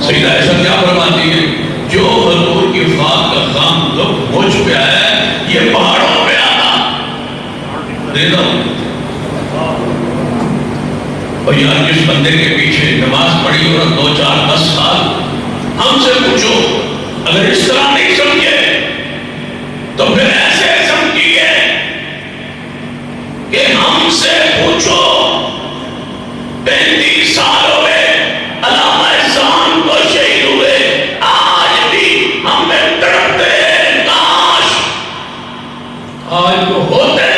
سیدہ عائشہ کیا فرماتی ہے؟ جو حضور کی وفات کا کام ہو چکا ہے یہ پہاڑوں پہ آتا دے دو. اور یار جس بندے کے پیچھے نماز پڑھی اور 2 4 10 سال ہم سے پوچھو اگر اس طرح نہیں سمجھے تو پھر ایسے سمجھیے کہ ہم سے پوچھو 35 سال ہوئے علامہ احسان کو شہید ہوئے آج بھی ہم میں تڑپتے ہیں کاش آج وہ ہوتے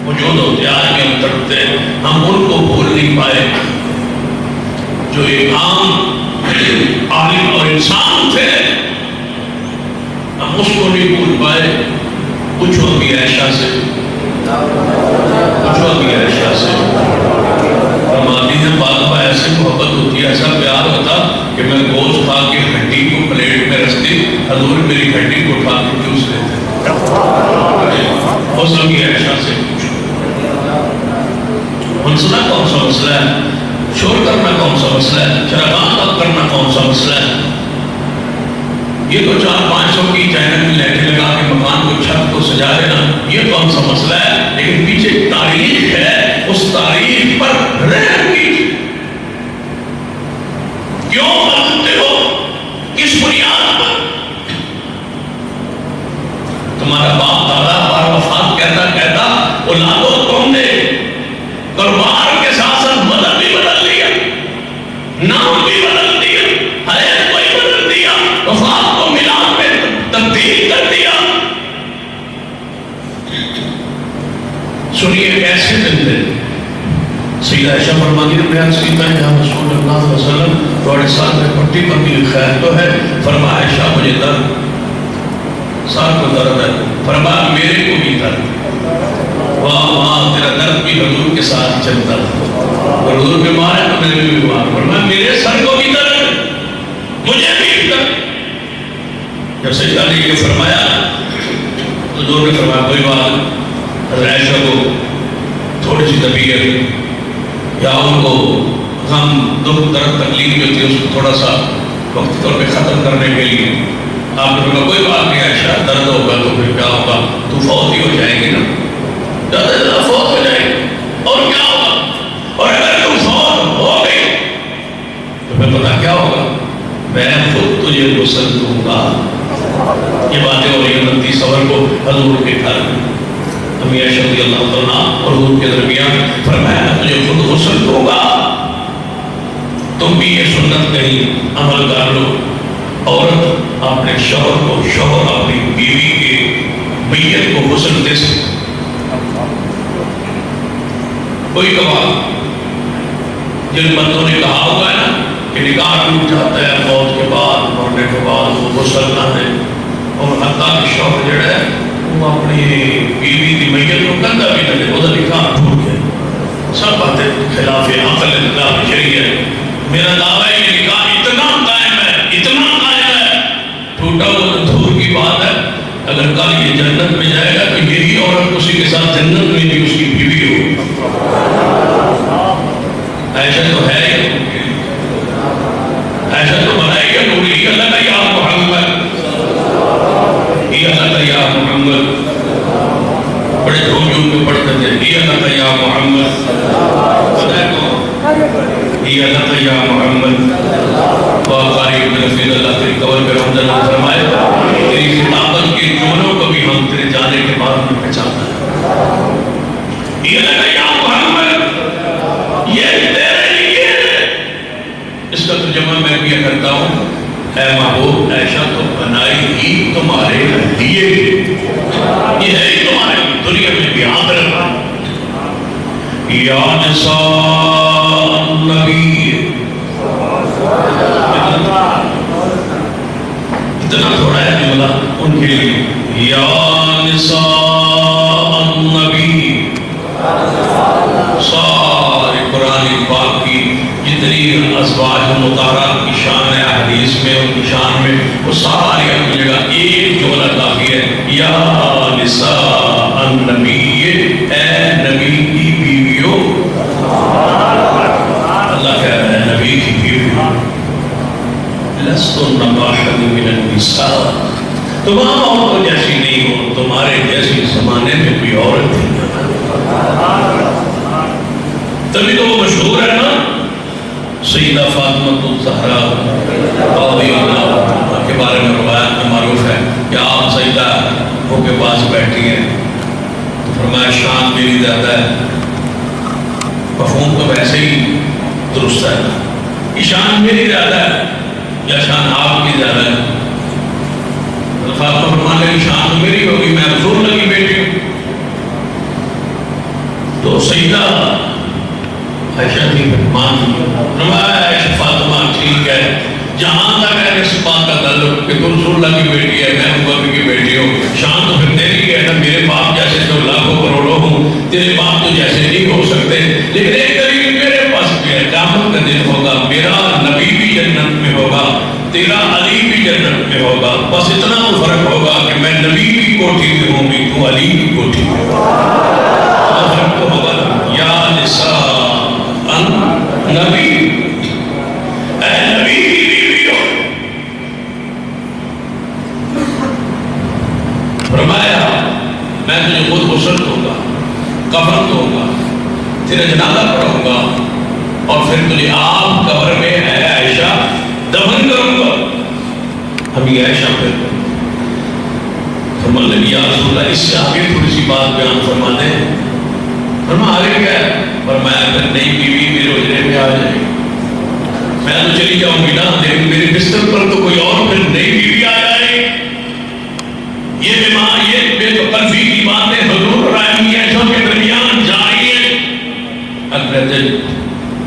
موجود ہوتے آج بھی ہم تڑپتے ہیں ہم ان کو بھول نہیں پائے جو ایک عام عالم اور انسان تھے ہم اس کو نہیں بھول پائے. پوچھو ابھی عائشہ سے فرماتی ہے بعض ایسے محبت ہوتی ہے ایسا پیار ہوتا کہ میں گوشت کھا کے ہڈی کو پلیٹ میں رکھتی حضور میری ہڈی کو اٹھا کے چوس لیتے. اس ابھی عائشہ سے پوچھو ہنسنا کون سا مسئلہ ہے شور کرنا کون سا مسئلہ ہے چراغاں تک کرنا کون سا مسئلہ ہے یہ تو 400-500 کی چینل میں لیٹے لگا کے مکان کو چھت کو سجا دینا یہ کون سا مسئلہ ہے لیکن پیچھے تاریخ ہے اس تاریخ پر رحم کیجیے. کیوں مانتے ہو کس بنیاد پر تمہارا باپ دادا بار وفات کہتا اولادوں تم نے کاروبار کے ساتھ ساتھ مذہب بھی بدل دیا نام بھی بدل دیا حیات کو بدل دیا وفات کو ملان میں تبدیل کر دیا. سنیے کیسے ملتے سیدہ عائشہ فرماتی ہے میں عرض کیتا ہے یا رسول اللہ صلی اللہ علیہ وسلم تھوڑے ساتھ میں پٹی پر بھی خیر تو ہے فرمایا عائشہ مجھے درد ساتھ کو درد ہے فرمایا میرے کو بھی درد واہ تیرا درد بھی حضور کے ساتھ چلتا تھا حضور بیمار ہے تو میرے بھی بیمار فرمایا میرے سر کو بھی درد مجھے بھی درد. جب سجدہ نے یہ فرمایا حضور نے فرمایا کوئی بات حضرت عائشہ کو تھوڑی سی طبیعت یا ان کو غم دکھ درد تکلیف جو تھی اس کو تھوڑا سا وقت طور پہ ختم کرنے کے لیے آپ نے کہا کوئی بات نہیں عائشہ درد ہوگا تو پھر کیا ہوگا تو فوت ہی ہو جائے گی نا زیادہ زیادہ فوت ہو جائے گی اور کیا ہوگا اور اگر تم فوت ہو گئی تو پھر پتا کیا ہوگا میں خود تجھے غسل دوں گا. یہ باتیں ہو رہی ہیں 29 سفر کو حضور کے گھر میں امی عائشہ رضی اللہ عنہا اور حضور کے درمیان فرمایا میں تجھے خود غسل دوں گا تم بھی یہ سنت کہیں عمل کر لو. عورت اپنے شوہر کو شوہر اپنی بیوی کے میت کو غسل دے سکتے. کوئی کباب جن بندوں نے کہا ہوگا نا کہ نکاح ٹوٹ جاتا ہے موت کے بعد مرنے کے بعد وہ غسل نہ دے اور حتیٰ کہ شوہر جڑا ہے وہ اپنی بیوی کی میت کو گندا بھی نہ دے وہ نکاح ٹوٹ گیا. سب باتیں خلاف عقل خلاف شریعت. میرا دعویٰ ہے کہ نکاح اتنا قائم ہے ٹوٹا وہ دھور کی بات ہے. اگر کل یہ جنت میں جائے گا تو یہی عورت اسی کے ساتھ جنت میں بھی اس کی بیوی ہو. عائشہ تو ہے عائشہ تو بنائے گا نوری اللہ کا یا محمد اللہ کا یا محمد بڑے دھوم جھوم میں پڑھتے تھے اللہ کا یا محمد اللہ کا یا محمد وقاری ابن رفید اللہ تیری قبر پہ رحمت اللہ فرمائے تیری خطابت کے جملوں کو بھی ہم تیرے جانے کے بعد میں پہچانا ہے. اللہ کا یا محمد یہ تیرے لیے اس کا ترجمہ میں کیا کرتا ہوں اے محبوب عائشہ تو بنائی ہی تمہارے لیے یہ ہے تمہارے دنیا میں بھی یاد رکھنا. یا نساء النبی اتنا تھوڑا ہے جملہ ان کے لیے یا نساء النبی. سارے قرآن پاک کی جتنی ازواج مطہرات کی شان ہے حدیث میں ان کی شان میں وہ ساری اپنی جگہ ایک جملہ کافی ہے یا نساء النبی، اے نبی کی بیویوں. اللہ کہہ رہا ہے نبی کی بیویوں، لستن کاحد من النساء، تم عام عورتوں جیسی نہیں ہو، تمہارے جیسی زمانے میں کوئی عورت تھی. تبھی تو وہ مشہور ہے نا سیدہ فاطمہ الزہرا رضی اللہ عنہا کے بارے میں روایت میں معروف ہے کہ آپ سیدہ ہو کے پاس بیٹھی ہیں تو فرمایا شان میری زیادہ ہے. مفہوم تو ویسے ہی درست ہے نا، یہ شان میری زیادہ ہے یا شان آپ کی زیادہ ہے؟ فاطمہ فرمانے کی شان تو میری ہوگی، میں رسول اللہ کی بیٹی ہوں. تو سیدہ عائشہ کی مان فرمایا عائشہ فاطمہ ٹھیک ہے، جہاں تک ہے اس بات کا تعلق کہ تو رسول اللہ کی بیٹی ہے، میں ابو بکر کی بیٹی ہوں، شان تو پھر تیری ہے نا. میرے باپ جیسے تو لاکھوں کروڑوں ہوں، تیرے باپ تو جیسے نہیں ہو سکتے، لیکن ایک دلیل میرے پاس بھی ہے. قیامت کا دن ہوگا، میرا نبی بھی جنت میں ہوگا، تیرا علی بھی جنت میں ہوگا. بس اتنا تو فرق ہوگا کہ میں نبی کی کوٹھی میں ہوں گی، تو علی کی کوٹھی میں ہوگا. فرق تو ہوگا. یا نساء النبی، اے نبی کی بیویوں. فرمایا میں تجھے خود غسل دوں گا، کفن دوں گا، تیرا جنازہ پڑھوں گا اور پھر تجھے آپ قبر میں اے عائشہ دفن کروں گا. ابھی عائشہ پھر فرمان لگی یا رسول اللہ اس سے آگے تھوڑی سی بات بیان فرما دیں. فرما آگے کیا ہے؟ فرمایا اگر نئی بیوی میرے حجرے میں آ جائے میں تو چلی جاؤں گی نا، لیکن میرے بستر پر تو کوئی اور پھر نئی بیوی آ جائے. یہ بیمار یہ بے تکلفی کی باتیں حضور رائمی عائشہ کے درمیان جاری ہیں. اگلے دن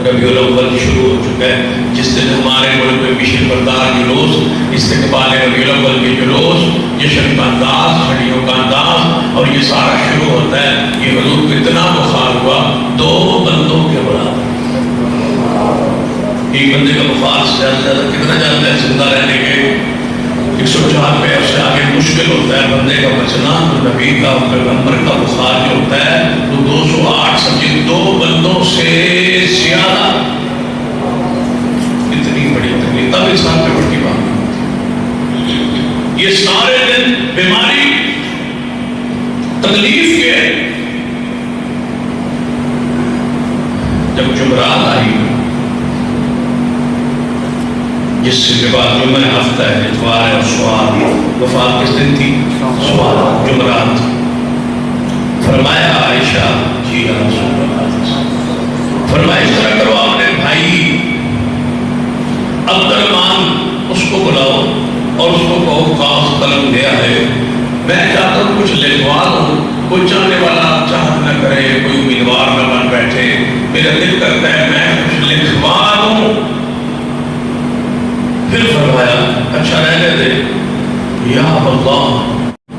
ربیع الاول شروع ہو چکا ہے، جس دن ہمارے ملک میں مشن بردار جلوس، استقبال ربیع الاول کے جلوس، جشن کا انداز، چھڑیوں کا انداز اور یہ سارا شروع ہوتا ہے. یہ حضور کو اتنا بخار ہوا 2 بندوں کے برابر. ایک بندے کا بخار سے زیادہ کتنا جانتا ہے زندہ رہنے کے 104 پہ اس سے آگے مشکل ہوتا ہے بندے کا بچنا. تو نبی کا پیغمبر کا بخار جو ہوتا ہے تو 208 سمجھے 2 بندوں سے زیادہ. اتنی بڑی تکلیف تب انسان پہ بڑی بات. یہ سارے دن بیماری تکلیف کے. جب جمعرات آئی جس کے بعد جمعہ ہفتہ ہے، اتوار ہے اور سوال. وفات کس دن تھی؟ سوال جمعرات. فرمایا عائشہ جی رسول اللہ، فرمایا اس طرح کرو اپنے بھائی عبد الرحمان اس کو بلاؤ اور اس کو کہو کاغذ قلم دیا ہے، میں چاہتا ہوں کچھ لکھوا دوں. کوئی چاہنے والا چاہت نہ کرے، کوئی امیدوار نہ بن بیٹھے، میرا دل کرتا ہے میں کچھ لکھوا دوں. پھر فرمایا اچھا رہنے دے. یا اللہ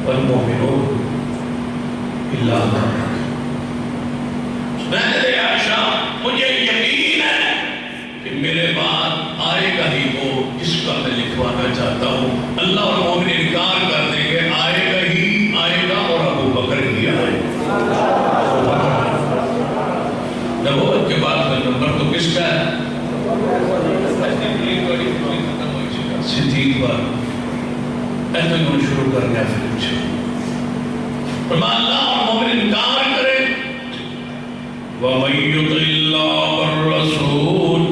والمؤمنون الا رہنے دے عائشہ، مجھے یقین ہے کہ میرے بعد آئے گا ہی وہ جس کا میں لکھوانا چاہتا ہوں. اللہ اور مومن انکار کر دیں گے، آئے گا ہی آئے گا اور ابو بکر ہی آئے گا. نبوت کے بعد کا نمبر تو کس کا ہے؟ صدیق پر. ایسے انہوں نے شروع کر گیا پھر کچھ. فرمایا اللہ اور مومن انکار کرے. وَمَن يُطِعِ اللَّهَ وَالرَّسُولَ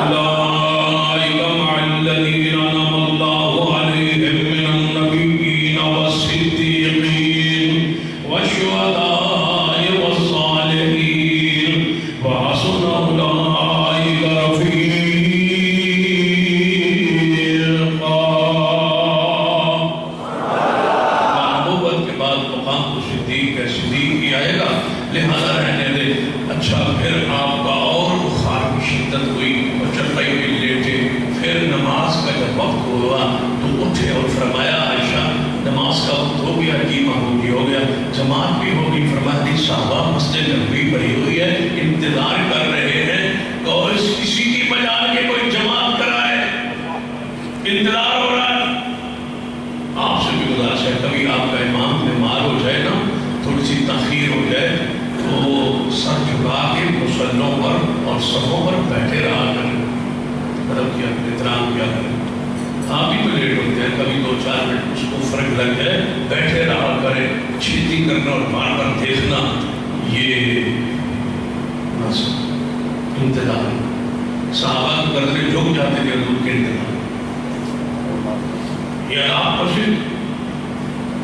أُولَٰئِكَ مَعَ الَّذِينَ أَنْعَمَ اللَّهُ عَلَيْهِم مِّنَ النَّبِيِّينَ وَالصِّدِّيقِينَ وَالشُّهَدَاءِ وَالصَّالِحِينَ وَحَسُنَ أُولَٰئِكَ رَفِيقًا. نبوت کے بعد مقام تو صدیق ہے، صدیق ہی آئے گا. لہذا رہنے دے. اچھا پھر آپ کا اور بخار کی شدت ہوئی اور چٹائی پہ لیٹے. پھر نماز کا جب وقت ہوا تو اٹھے اور فرمایا عائشہ نماز کا وقت ہو گیا، قیمہ ہو گیا، جماعت بھی ہوگی. فرمایا صحابہ مسجد نبوی بھری ہوئی ہے، انتظار کر رہے ہیں تو کسی کی بجا کے کوئی جماعت کرائے. انتظار ہو رہا ہے. آپ سے بھی گزارش ہے کبھی آپ کا امام بیمار ہو جائے نا، تھوڑی سی تاخیر ہو جائے تو سر جھکا کے مصلوں پر اور صفوں پر بیٹھے رہا کریں، ادب کیا کریں، احترام کیا کریں۔ آپ بھی تو لیٹ ہوتے ہیں، کبھی 2-4 منٹ اس کو فرق لگ جائے، بیٹھے رہا کریں۔ چھیتی کرنا اور بار بار دیکھنا یہ بس انتظار ہے۔ صحابہ کو کرتے جھک جاتے تھے حضور کے انتظار۔ یہ آپ پسند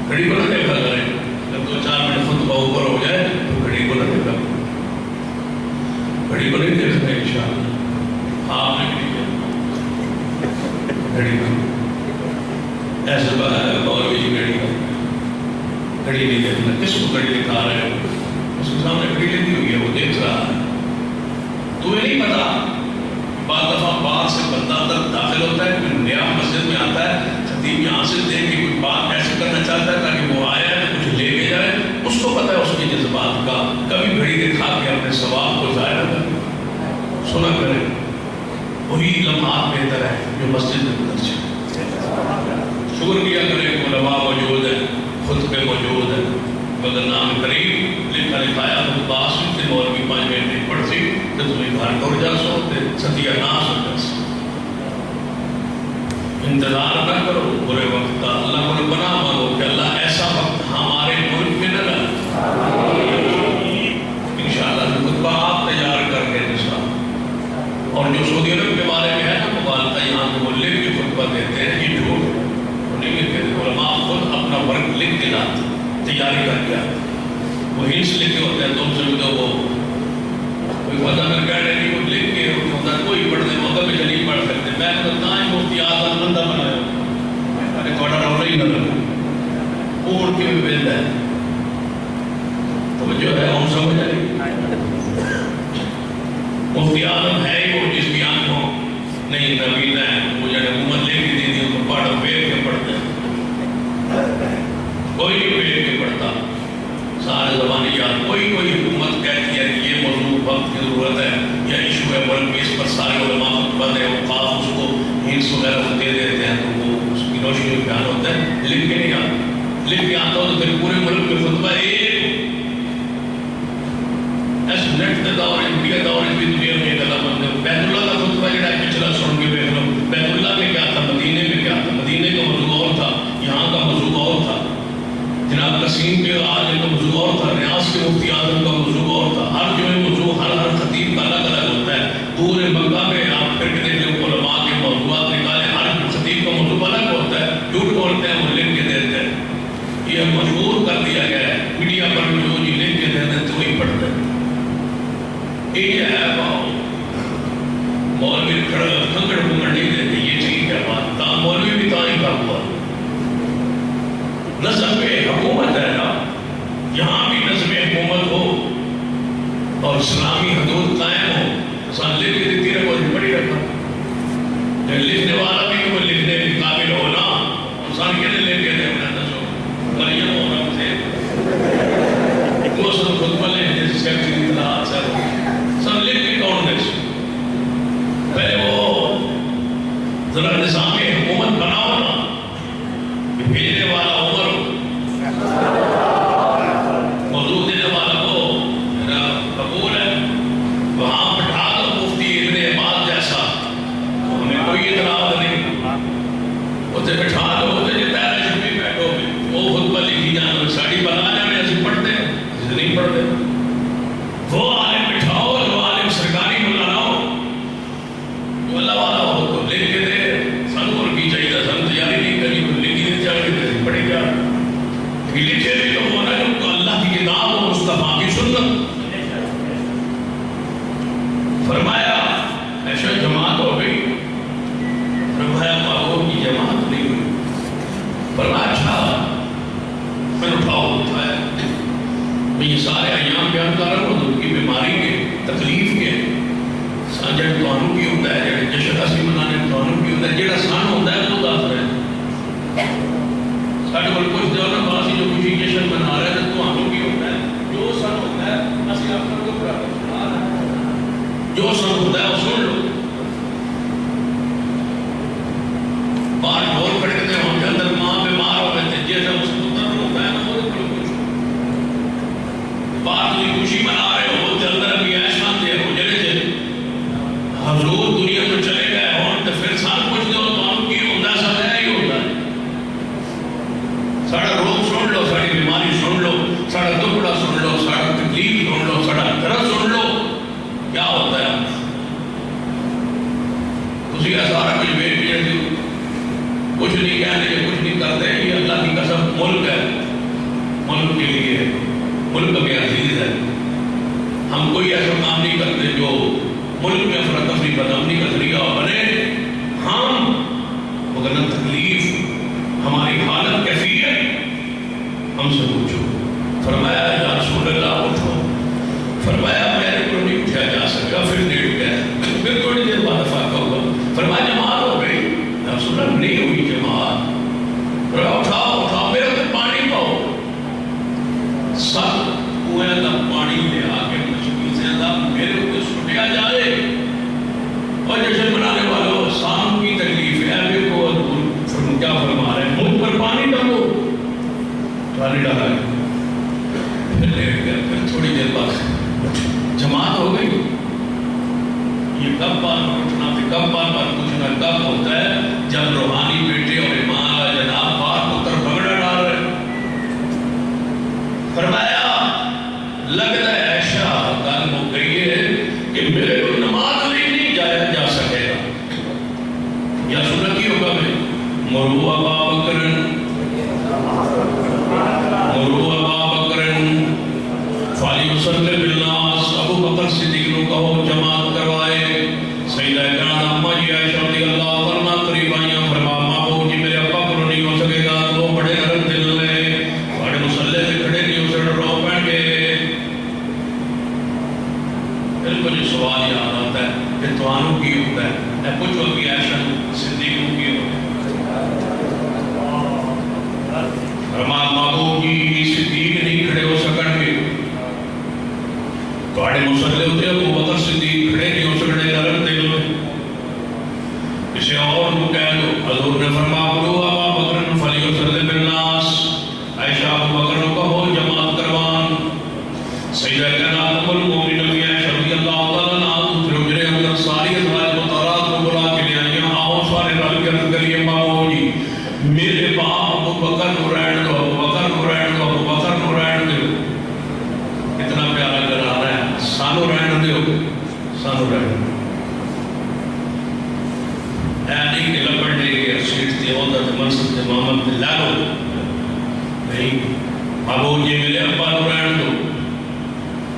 گھڑی کو نہ دیکھا کریں، جب 2-4 منٹ خطبہ اوپر ہو جائے تو گھڑی کو نہ دیکھا کریں، گھڑی کو نہیں دیکھنا انشاءاللہ۔ آپ نے بھی گھڑی کو ایسے مولوی جی گھڑی نہیں دیکھنا، کس کو گھڑی دکھا رہے ہو؟ اس کے سامنے گھڑی لگی ہوئی ہے، وہ دیکھ رہا ہے، تمہیں نہیں پتا۔ بعض دفعہ بعد سے بندہ اندر داخل ہوتا ہے، کوئی نیا مسجد میں آتا ہے، خطیب یہاں سے دیکھ کے کوئی بات ایسے کرنا چاہتا ہے تاکہ وہ آیا ہے کچھ لے کے جائے، اس کو پتا ہے اس کے جذبات کا۔ کبھی گھڑی دکھا کے اپنے ثواب کو ضائع نہ کرے، سنا کرے، وہی لمحات بہتر ہے جو مسجد میں گزر جائے۔ شکر کیا کرے، علماء موجود ہے، خطبے موجود ہے، بدنام قریب لکھا لکھایا تو باس سے مولوی 5 منٹ نہیں پڑھتی تو تمہیں گھر ٹوٹ جا سو ستیہ ناس ہو جا سو۔ انتظار نہ کرو برے وقت کا، اللہ کو بنا مانو کہ اللہ ایسا وقت ہمارے ملک میں نہ لائے۔ انشاءاللہ خطبہ آپ تیار کر کے نصاب، اور جو سعودی عرب کے بارے میں ہے نا مبالغہ، یہاں پہ وہ لکھ کے خطبہ دیتے ہیں، یہ جھوٹ ہے، وہ نہیں لکھتے۔ علماء خود اپنا ورک لکھ کے لاتے، تیاری کر کے آتے، وہ ہنس لکھے ہوتے ہیں، تم سمجھو وہ کوئی وعدہ میں کہہ رہے نہیں، وہ لکھ کے ہوتا ہے، کوئی پڑھنے موقع پہ نہیں پڑھ سکتے۔ میں بتاتا ہے مفتی اعظم بندہ بنایا، ارے تھوڑا رولا ہی نہ لگا، وہ اڑ کے بھی بھیجتا ہے، تو جو ہے ہم سمجھ آئے مفتی اعظم ہے ہی وہ جس کی آنکھوں نہیں نبی ہے، وہ جو حکومت لے کے دی تھی ان کو پڑھ پھیر کے پڑھتے ہیں، کوئی نہیں پھیر کے پڑھتا، سارے زمانے یاد، کوئی حکومت کہتی ہے کہ یہ موضوع وقت کی ضرورت ہے یا ایشو ہے بلکہ اس پر سارے علماء خطبہ دے اوقاف اس کو ہنس وغیرہ کو دے دیتے ہیں تو وہ اس کی روشنی میں بیان ہوتا ہے، لکھ کے نہیں آتا، لکھ کے آتا ہو تو پھر پورے ملک میں خطبہ ایک ایسے نیٹ کے دور انڈیا دور بھی دنیا میں ایک الگ بندے بیت اللہ کا خطبہ جڑا پچھلا سن کے دیکھ لو، بیت اللہ میں کیا تھا، مدینے میں کیا تھا، مدینے کا موضوع اور تھا، یہاں کا موضوع اور تھا، جناب قسیم کے آج کا موضوع اور تھا، ریاض کے مفتی اعظم کا موضوع اور تھا، ہر جو موضوع ہر خطیب کا الگ الگ ہوتا ہے۔ پورے مکہ میں آپ پھر کے دیکھ لیں علماء کے موضوعات نکالے، ہر خطیب کا موضوع الگ ہوتا ہے، جھوٹ بولتے ہیں وہ لکھ کے دیتے ہیں، یہ مجبور کر دیا گیا ہے، میڈیا پر جو جی لکھ کے دیتے ہیں تو وہی پڑھتے ہیں۔ یہ ہے مولوی کھنگڑ پھنگڑ نہیں دیتے، یہ ٹھیک ہے بات، تا مولوی بھی تاں کا ہوا، نظم حکومت ہے نا، یہاں بھی نظم حکومت ہو اور اسلامی حدود قائم ہو، سان لکھ کے دیتی رکھو جو پڑھی رکھا، لکھنے والا بھی وہ لکھنے کے قابل ہو نا، سان کے لے کے دے اپنا نظم مریم ہو رہا تھے وہ سب خطبہ لے جیسے سیکٹری اطلاعات سب لکھ کے کون دے پہلے وہ ذرا نظام حکومت بناؤ نا، بھیجنے والا عمر ہو، موضوع دینے والا ہو، میرا قبول ہے، وہاں بٹھا دو مفتی ابن عباد جیسا، ہمیں کوئی اعتراض نہیں، اسے بٹھا دو، اسے جتنا ہے شبی بیٹھو بھی، وہ خطبہ لکھی جانا، ساڑی بنا جانے ایسے پڑھتے ہیں، اسے نہیں پڑھتے، وہ عالم بٹھاؤ جو عالم سرکاری مولانا ہو، جو اللہ والا ہو تو لکھ کے دے، سن اور کی چاہیے سن تیاری نہیں کری تو لکھی دے چاہیے تو پڑھی جا، لکھے بھی تو ہونا جو اللہ کی کتاب و مصطفیٰ کی سنت۔ فرمایا ایسا جماعت ہو گئی، فرمایا ماحول کی جماعت نہیں ہوئی، فرمایا اچھا میں اٹھایا، میں یہ سارے ایام بیان کر رہا ہوں ان کی بیماری کے تکلیف کے سانجہ توانوں کی ہوتا ہے، جڑے جشن اسی منانے توانوں کی ہوتا ہے، جڑا سان ہوتا ہے وہ دس رہے ہیں، ساڑھے بل کچھ دیو نا باسی جو کچھ جشن منا رہے ہیں توانوں کی ہوتا ہے، جو سان ہوتا ہے اسی آپ کو پڑا جو سان ہوتا ہے وہ سن لو، باہر ڈھول پڑتے ہیں ہم کے اندر ماں بیمار ہو گئے تھے، جیسا اسی کا سارا کچھ ویٹ بھی کچھ نہیں کہنے کچھ نہیں کرتے. یہ اللہ کی قسم ملک ہے, ملک کے لیے, ملک کے عزیز ہے. ہم کوئی ایسا کام نہیں کرتے جو ملک میں افراتفری بدامنی کا ذریعہ بنے. ہم مگر تکلیف ہماری حالت کیسی ہے ہم سے پوچھو. فرمایا یا رسول اللہ اٹھو. فرمایا میرے کو نہیں اٹھا جا سکا. پھر لیٹ گیا. پھر تھوڑی دیر بعد افاقہ ہوا. فرمایا جماعت ہو گئی. یا رسول اللہ نہیں ہوئی جماعت. فرمایا اٹھاؤ اٹھاؤ میرے کو پانی پاؤ. سب کنویں کا پانی لے آ کے مشکل سے میرے کو سٹیا جائے. اور جشن منانے والوں شام کی تکلیف ہے. ابھی کو کیا فرما رہے ہیں, مجھ پر پانی ڈالو. پانی ڈالا ہے. پھر لیٹ گیا. پھر تھوڑی دیر بعد جماعت ہو گئی. یہ کب بار اٹھنا پھر کب بار پوچھنا کب ہوتا ہے جب روحانی بیٹے اور امام جناب بار پتر بگڑا ڈال رہے. فرمایا لگتا ہے ایسا گل ہو گئی ہے کہ میرے کو نماز نہیں جایا جا سکے گا. یا سنت کی ہوگا میں مرو ابا بکر فلیصلی بالناس. ابو بکر صدیق کو کہو جماعت کروائے. سیدہ کرام اما جی عائشہ رضی اللہ عنہا قریب آئیں. فرما مابو جی میرے ابا کو نہیں ہو سکے گا. وہ بڑے نرم دل میں بڑے مسلح سے کھڑے نہیں ہو سکے. رو پہن کے پھر مجھے سوال یاد آتا ہے کہ توانوں کی ہوتا ہے. میں پوچھو کہ عائشہ صدیق کی ہوتا ہے. فرما مابو جی صدیق نہیں کھڑے ہو سکن گے. بڑے مسلح ہوتے ابو بکر صدیق کھڑے نہیں ہو سکتے نرم دل میں. کسی اور کو کہہ دو. حضور نے فرما مرو ابا بکر فلیصلی بالناس. عائشہ ابو بکر کو کہو جماعت کروان. سیدہ کرام ام المؤمنین عائشہ رضی اللہ تعالی عنہا پھر اجرے اندر ساری ازواج مطہرات کو بلا کے لے آئی. آؤ سارے رل کے عرض کریے مابو جی میرے باپ ابو بکر کو رہن دو. ابو بکر کو رہن دو. ابو بکر کو رہن دو. کتنا پیارا گھرانہ ہے. سانو رہن دو. سانو رہن دو. اے نہیں کہ لپڑ لے کے سیٹ تے عہدہ تے منصب تے محمد تے لا لو. نہیں. ابو جی میرے ابا کو رہن دو.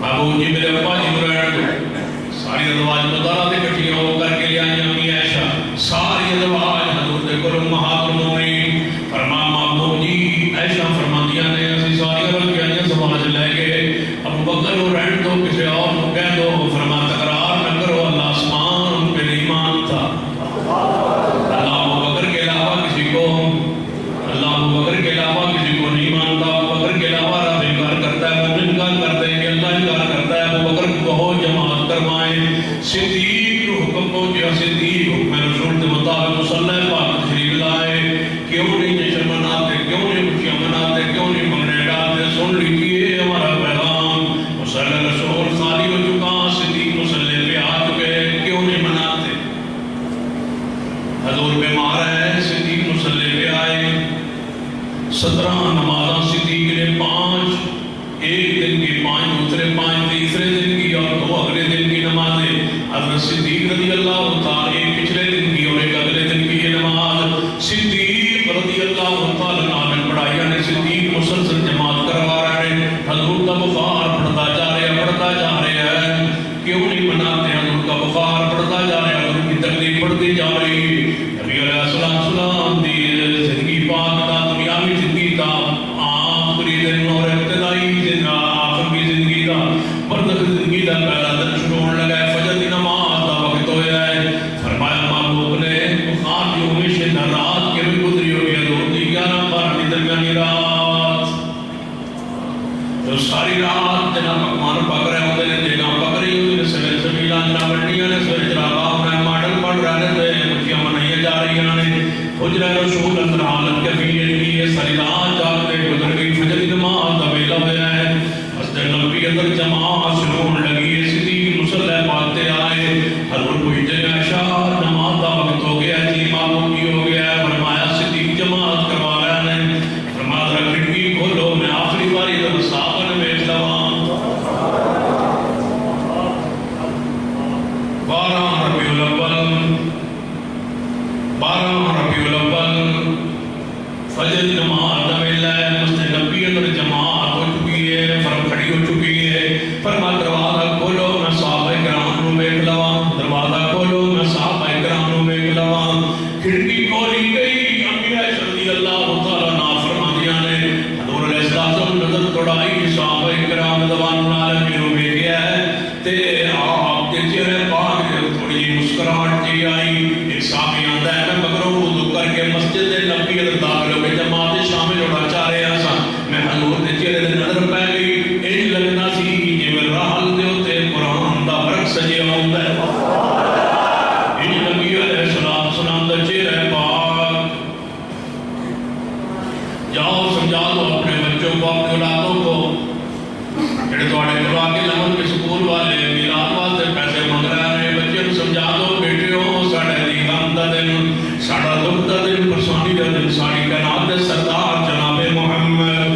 ابو جی میرے ابا جی کو رہن دو. ساری ازواج مطہرات اکٹھیاں ہو کر کے لے آئی امی عائشہ. ساری ازواج حضور دے کول امہات المؤمنین. فرما مابو جی عائشہ فرماندیاں نے اسی ساری رل کے آئی سمجھ لے گئے. ابو بکر کو رہن دو کسی اور کو کہہ دو. فرما تکرار نہ کرو. اللہ آسمان ان پہ نہیں مانتا. اللہ ابو بکر کے علاوہ کسی کو اللہ ابو بکر کے علاوہ کسی کو نہیں مانتا. ابو بکر کے علاوہ رب انکار کرتا ہے. مومن انکار کرتے ہیں کہ اللہ انکار کرتا ہے. ابو بکر کو کہو جماعت کروائیں. صدیق کو حکم پہنچا. صدیق حکم رسول کے مطابق مصلی پاک تشریف لائے. کیوں نہیں جشن مناتے, کیوں نہیں خوشیاں مناتے, کیوں نہیں منگنے ڈالتے. سن لیجیے ہمارا پیغام. مصلی رسول خالی ہو چکا. صدیق مصلی پہ آ چکے. کیوں نہیں مناتے. حضور بیمار ہے. صدیق مصلی پہ آئے. 17 نمازاں صدیق نے 5 ایک دن کی 5 دوسرے 5 تیسرے دن کی اور 2 اگلے دن کی نمازیں. حضرت صدیق رضی اللہ تعالی ایک پچھلے دن کی اور ایک اگلے دن کی یہ نماز صدیق رضی اللہ تعالی عنہ نے پڑھائی. یعنی صدیق مسلسل جماعت کروا رہے ہیں. حضور کا بخار بڑھتا جا رہا ہے, بڑھتا جا رہا ہے. کیوں نہیں مناتے. حضور کا بخار بڑھتا جا رہا ہے. حضور کی تکلیف بڑھتی جا رہی ہے. نبی علیہ السلام دی زندگی پاک دا دنیاوی زندگی دا آخری دن اور ابتدائی دن آخر کی زندگی دا برزخ زندگی دا پہلا دن شروع ہونے لگا ہے. فجر کی نماز دا وقت ہویا ہے. فرمایا محبوب نے بخار جو ہمیشہ نہ رات کے بھی گزری ہو گیا. دو دی 11 12 کی درمیانی رات جو ساری رات جناب پکوان پک رہے ہوتے ہیں. جگہ پک رہی ہوتی ہے. سویر سبیلا جناب بڑھنیاں نے سویر چراغاں میں ماڈل پڑھ رہے تھے. خوشیاں منائیاں جا رہی ہیں. حجرہ رسول اندر حالت کیفیت کی ہے. ساری رات جاگ کے گزر گئی. فجر کی نماز کا ویلا ہوا ہے. مسجد نبوی اندر جماعت شروع ہونے لگی ہے. صدیق مصلی پاک تے آئے. حضور کو اجازت عائشہ نماز کا وقت ہو گیا ہے. امام کی ہو گیا ہے. فرمایا صدیق جماعت کروا رہے ہیں. فرمایا ذرا کھڑکی کھولو میں آخری باری ذرا صحابہ نے بیٹھ لوا. 12 ربیع الاول 12 ربیع الاول فجر جماعت کا ویلا ہے، مسجد نبی اندر جماعت ہو چکی ہے، فرم کھڑی ہو چکی ہے۔ فرما دروازہ کھولو میں صحابہ کرام نو ویکھ لواں، دروازہ کھولو میں صحابہ کرام نو ویکھ لواں۔ کھڑکی کھولی گئی، امی عائشہ رضی اللہ تعالیٰ عنہا فرماندیاں نے حضور علیہ السلام نظر توڑائی، صحابہ کرام رضوان اللہ علیہم نو ویکھیا ہے تے آپ دے چہرے پاک تھوڑی جی مسکراہٹ جی آئی۔ ایک صحابی آندا ہے میں مگروں وضو کر کے مسجد نبی اندر داخل ہو کے جماعت شامل ہونا چاہ رہا سا، میں حضور دے چہرے تے نظر پے گئی، انج لگنا سی جویں راہل دے اوتے قرآن دا ورق سجیا ہوندا ہے۔ انج نبی علیہ السلام دا چہرہ پاک۔ جاؤ سمجھا دو اپنے بچوں کو، اپنے اولادوں کو، جڑے تواڈے گھر آ کے لمن کے سکول والے میلاد واسطے پیسے منگ رہے ہیں، بچے نوں سمجھا دو بیٹیو ساڈے دی غم دا دن، ساڈا دکھ دا دن، پریشانی دا دن، ساری کائنات دے سردار جناب محمد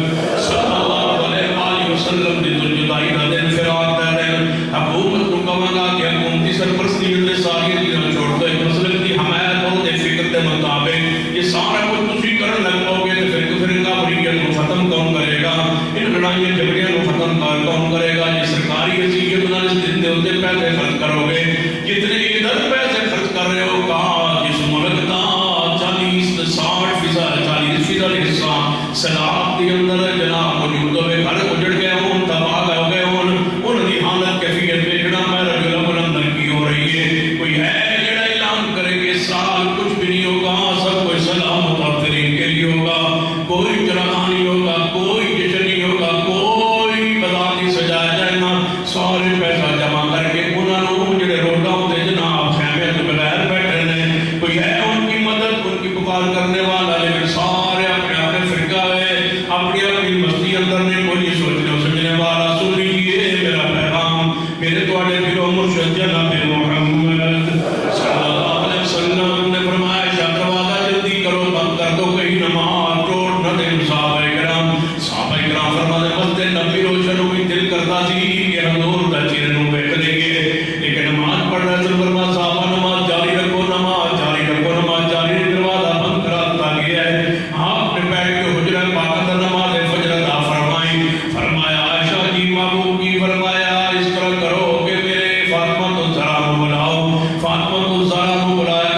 صلی اللہ علیہ وآلہ وسلم دی جدائی دا دن، فراق دا دن۔ حکومت نوں کہاں گا کہ حکومتی سرپرستی دے ساری چیزاں چھوڑ دو، ایک مسلک دی حمایت اور دے فکر دے مطابق یہ سارا کچھ تسی کرن لگ پاؤ گے تے پھر کافریت نوں ختم کون کرے گا؟ ان لڑائیاں جھگڑیاں نوں ختم کون کرے گا؟ یہ سرکاری حیثیت نال اس دن دے اوتے پیسے خرچ کرو گے، جتنے ادھر پیسے خرچ کر رہے ہو کہا جس ملک دا 40% حصہ سیلاب کے اندر جناب موجود ہوئے، گھر اجڑ گئے ہوں، تباہ ہو گئے ہوں، ان کی حالت کیفیت دیکھنا میں رجل الاندر کی ہو رہی ہے۔ کوئی ہے جڑا اعلان کرے کہ سال کچھ بھی نہیں ہوگا، سب کوئی سلامت اور ترین کے لیے ہوگا، کوئی چراغاں نہیں ہوگا، کوئی جشن نہیں ہوگا، کوئی بازار نہیں سجایا جائے گا، سارے پیسہ جمع کر کے انہوں نے جڑے روڈاں ہوتے جناب خیمے کے بغیر بیٹھے ہیں، کوئی ہے ان کی مدد ان کی پکار کرنے والا، لیکن سارے اپنے اپنے فرقہ ہے، اپنی اپنی مستی اندر نے کوئی سوچنے سمجھنے والا۔ سن لیجیے میرا پیغام، میرے تواڈے پیر و مرشد جناب محمد صلی اللہ علیہ وسلم نے فرمایا دروازہ جلدی کرو، بند کر دو، کہیں نماز توڑ نہ دیں۔ صحابہ کرام فرماتے مسجد نبی روشن ہوئی، دل کرتا سی کہ حضور دا چہرے نوں ویکھ لیں گے، لیکن نماز پڑھ رہے تھے۔ فرمایا صحابہ نماز جاری رکھو، نماز جاری رکھو، نماز جاری رکھو، دروازہ بند کرا دیا گیا ہے۔ آپ نے بیٹھ کے حجرہ پاک اندر نماز فجر ادا فرمائی۔ فرمایا عائشہ جی محبوب کی فرمایا اس طرح کرو کہ میرے فاطمہ الزہرا کو بلاؤ، فاطمہ الزہرا کو بلایا گا،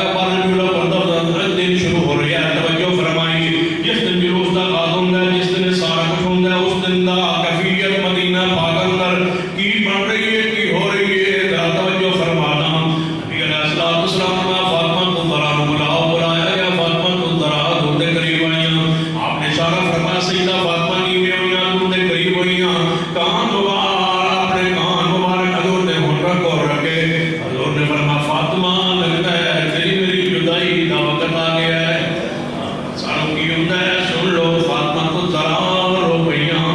دن شروع ہو رہی ہے، توجہ فرمائی، جس دن جلوس دا آغاز ہوندا ہے، جس دن سارا کچھ ہوندا ہے، اس دن دا کیفیت مدینہ پاک اندر کی بن رہی ہے، کی ہو رہی ہے، توجہ فرمانا۔ نبی علیہ السلام نے فاطمہ الزہرا کو بلاؤ، بلایا گیا، فاطمہ الزہرا دودھ دے قریب آئیاں، آپ نے اشارہ فرمایا سیدہ فاطمہ نیویں ہوئیاں، دودھ دے قریب ہوئیاں، کان مبارک اپنے کان مبارک حضور نے منرک اور رکھے۔ حضور نے فرمایا فاطمہ لگتا ہے تیری میری جدائی دا وقت آ گیا ہے، سانوں کی ہوتا ہے، سن لو۔ فاطمہ الزہرا رو پئیاں،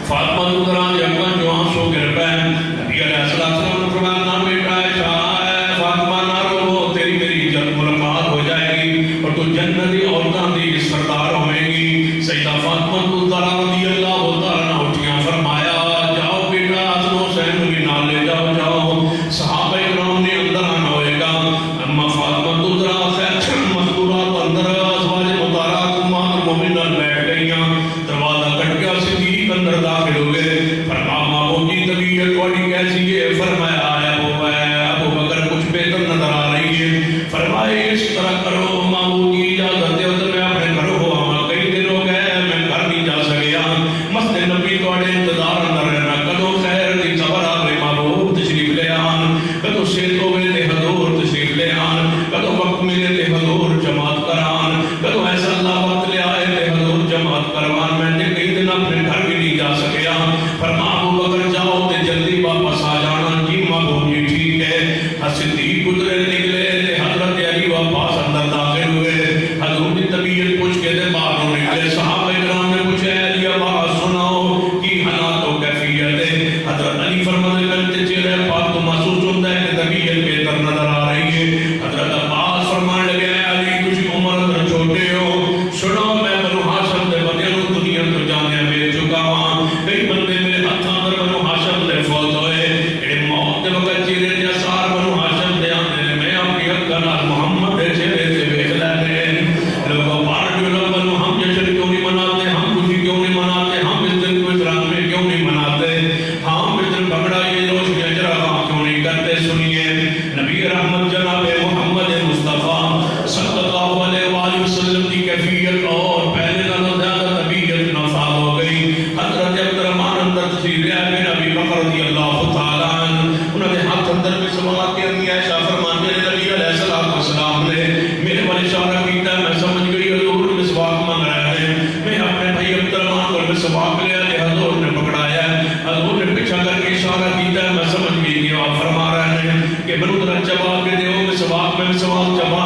فاطمہ الزہرا دی اکھاں چوں آنسو گر پے۔ نبی علیہ السلام نے فرمایا نہ بیٹا عائشہ فاطمہ نہ رو، تیری میری جلد ملاقات ہو جائے گی اور تو جنتی عورتاں دی سردار ہوے گی۔ سیدہ فاطمہ الزہرا رضی اللہ تعالیٰ عنہا اٹھیاں، فرمایا جاؤ بیٹا حسن حسین بھی نال لے جاؤ، جاؤ صحابہ کرام نے اندر آنا ہوئے گا۔ اما فاطمہ الزہرا خیر مذکورات اندر ازواج مطہرات امہات المومنین بیٹھ گئیاں، دروازہ کٹ گیا، صدیق اندر داخل ہوئے۔ فرمایا ماں جی طبیعت تھوڑی کیسی ہے؟ فرمایا ابو بکر کچھ بہتر نظر آ رہی ہے۔ فرمایا اس طرح کرو ماں جی اجازت دو تو میں اپنے گھر ہو آواں، کئی دن ہو گئے میں گھر نہیں جا سکیا، مسجد نبی تواڈے انتظار اندر رہنا، کدو خیر دی خبر آوے محبوب تشریف لے آن، کدو صحت ہوے تے حضور تشریف لے آن، کدو وقت ملے تے حضور جماعت کران، کدو ایسا اللہ وقت لے آئے تے حضور جماعت کروان، میں نے کئی دن اپنے گھر بھی نہیں جا سکیا۔ فرمایا ابو بکر جاؤ تے جلدی واپس آ جانا۔ جی محبوب جی ٹھیک ہے۔ صدیق گزرے نکلے تے حضرت علی عباس اندر داخل ہوئے، حضور کی طبیعت پوچھ کے تے باہر نکلے۔ صحابہ کرام نے پوچھا علی عباس سناؤ کی حالات و کیفیت ہے؟ حضرت علی فرماتے ہیں چہرے پاک تو محسوس ہوتا ہے کہ طبیعت بہتر نظر آ رہی ہے۔ حضرت عباس فرمانے لگے علی تجھ عمر اندر چھوٹے ہو، سنو میں بنو ہاشم دے بندے نوں دنیا تو جانے بیچ چکا ہاں، کئی بندے میرے ہاتھاں اندر بنو ہاشم دے فوت ہوئے، جڑے موت دے وقت چہرے تے اثار بنو ہاشم دے آندے نے، میں اپنی اکھاں نال محمد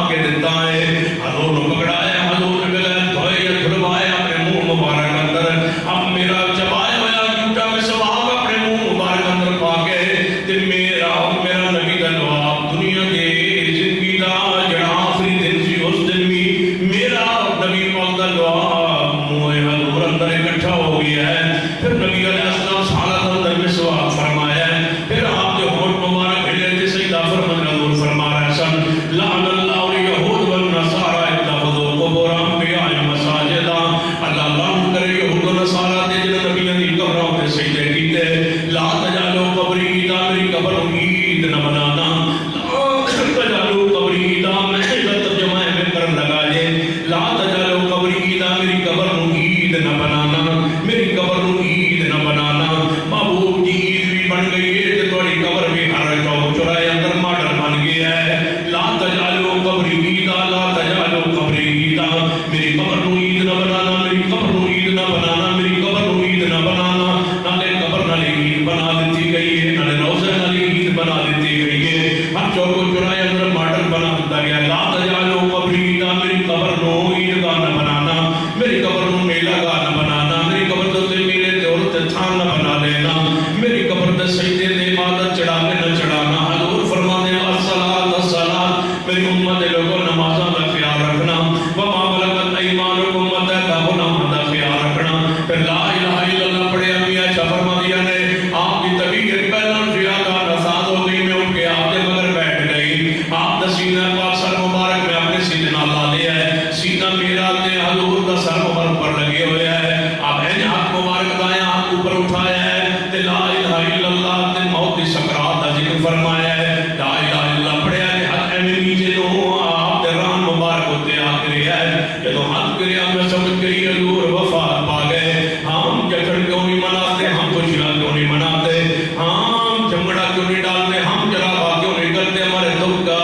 کے دیتا ہے. حضور نے پکڑایا, حضور نے بغیر دھوئے یا دھلوائے اپنے منہ مبارک اندر اب میرا چبایا ہوا جھوٹا میں سواب اپنے منہ مبارک اندر پا کے تے میرا نبی دا جواب دنیا دے زندگی دا جڑا آخری دن سی اس دن بھی میرا نبی پاک دا جواب منہ حضور اندر اکٹھا ہو گیا ہے. پھر نبی علیہ السلام سالت اندر میں سواب فرمایا ہے. پھر آپ جو ہونٹ مبارک ہلے تھے سیدہ فرمایا حضور فرما رہے سن لعن اللہ الیہود والنصارى اتخذوا قبور انبیاء مساجدا. اللہ لعنت کرے یہود و نصارہ تے جنہاں نبیوں دی قبراں تے سجدے کیتے. لا تجعلوا قبری عیدا, میری قبر عید نہ بنانا. لا تجعلوا قبری عیدا, میں ترجمہ میں کرن لگا جے لا تجعلوا قبری عیدا, میری قبر عید نہ بنانا, میری قبر عید نہ بنانا. محبوب کی عید بھی بن گئی ہے تے تھوڑی قبر بھی ہر چوک چوراہے اندر ماڈل بن گیا ہے. لا تجعلوا قبری عیدا, لا تجعلوا قبری عیدا, میری قبر عید نہ بنانا, میری قبر عید نہ بنانا, میری قبر عید نہ بنانا. نالے قبر نالے عید بنا دیتی گئی ہے, نالے روزے نالے عید بنا دیتی گئی ہے, ہر چوک چوراہے اندر ماڈل بنا دیتا گیا. لا تجعلوا قبری عیدا, میری قبر عید گاہ نہ بنانا, میری قبر میلہ گاہ نہ بنانا, میری قبر تے میلے تے اور تھان نہ بنا لینا, میری قبر تے سجدے تے عبادت چڑھا کے نہ چڑھانا. حضور فرماتے ہیں الصلاۃ الصلاۃ, میری امت دے لوگوں نمازاں دا خیال رکھنا. وما ملکت ایمانکم, متعلقہ گناہاں دا خیال رکھنا. پھر لا الہ الا اللہ پڑھے. امی عائشہ فرماتی ہیں آپ کی طبیعت پہلا زیادہ نساز ہو گئی, میں اٹھ کے آپ کے مگر بیٹھ گئی. آپ دا سینہ پاک سر مبارک میں اپنے سینے نال لا لیا ہے, سینہ میرا تے حضور دا سر مبارک پر لگے ہوئے ہے. آپ نے ہاتھ مبارک دائیں ہاتھ اوپر اٹھایا ہے تے لا الہ الا اللہ تے موت دی سکرات دا ذکر فرمایا ہے. لا الہ الا اللہ پڑھیا ہے, ہاتھ ایویں نیچے تو آپ دے ران مبارک ہوتے آ گئے ہے. جدوں ہاتھ کریا میں سمجھ گئی حضور وفات پا گئے. ہم جشن کیوں نہیں مناتے, ہم خوشیاں کیوں نہیں مناتے, ہم جھگڑا کیوں نہیں ڈالتے, ہم جلاوا کیوں نہیں کرتے. ہمارے دکھ کا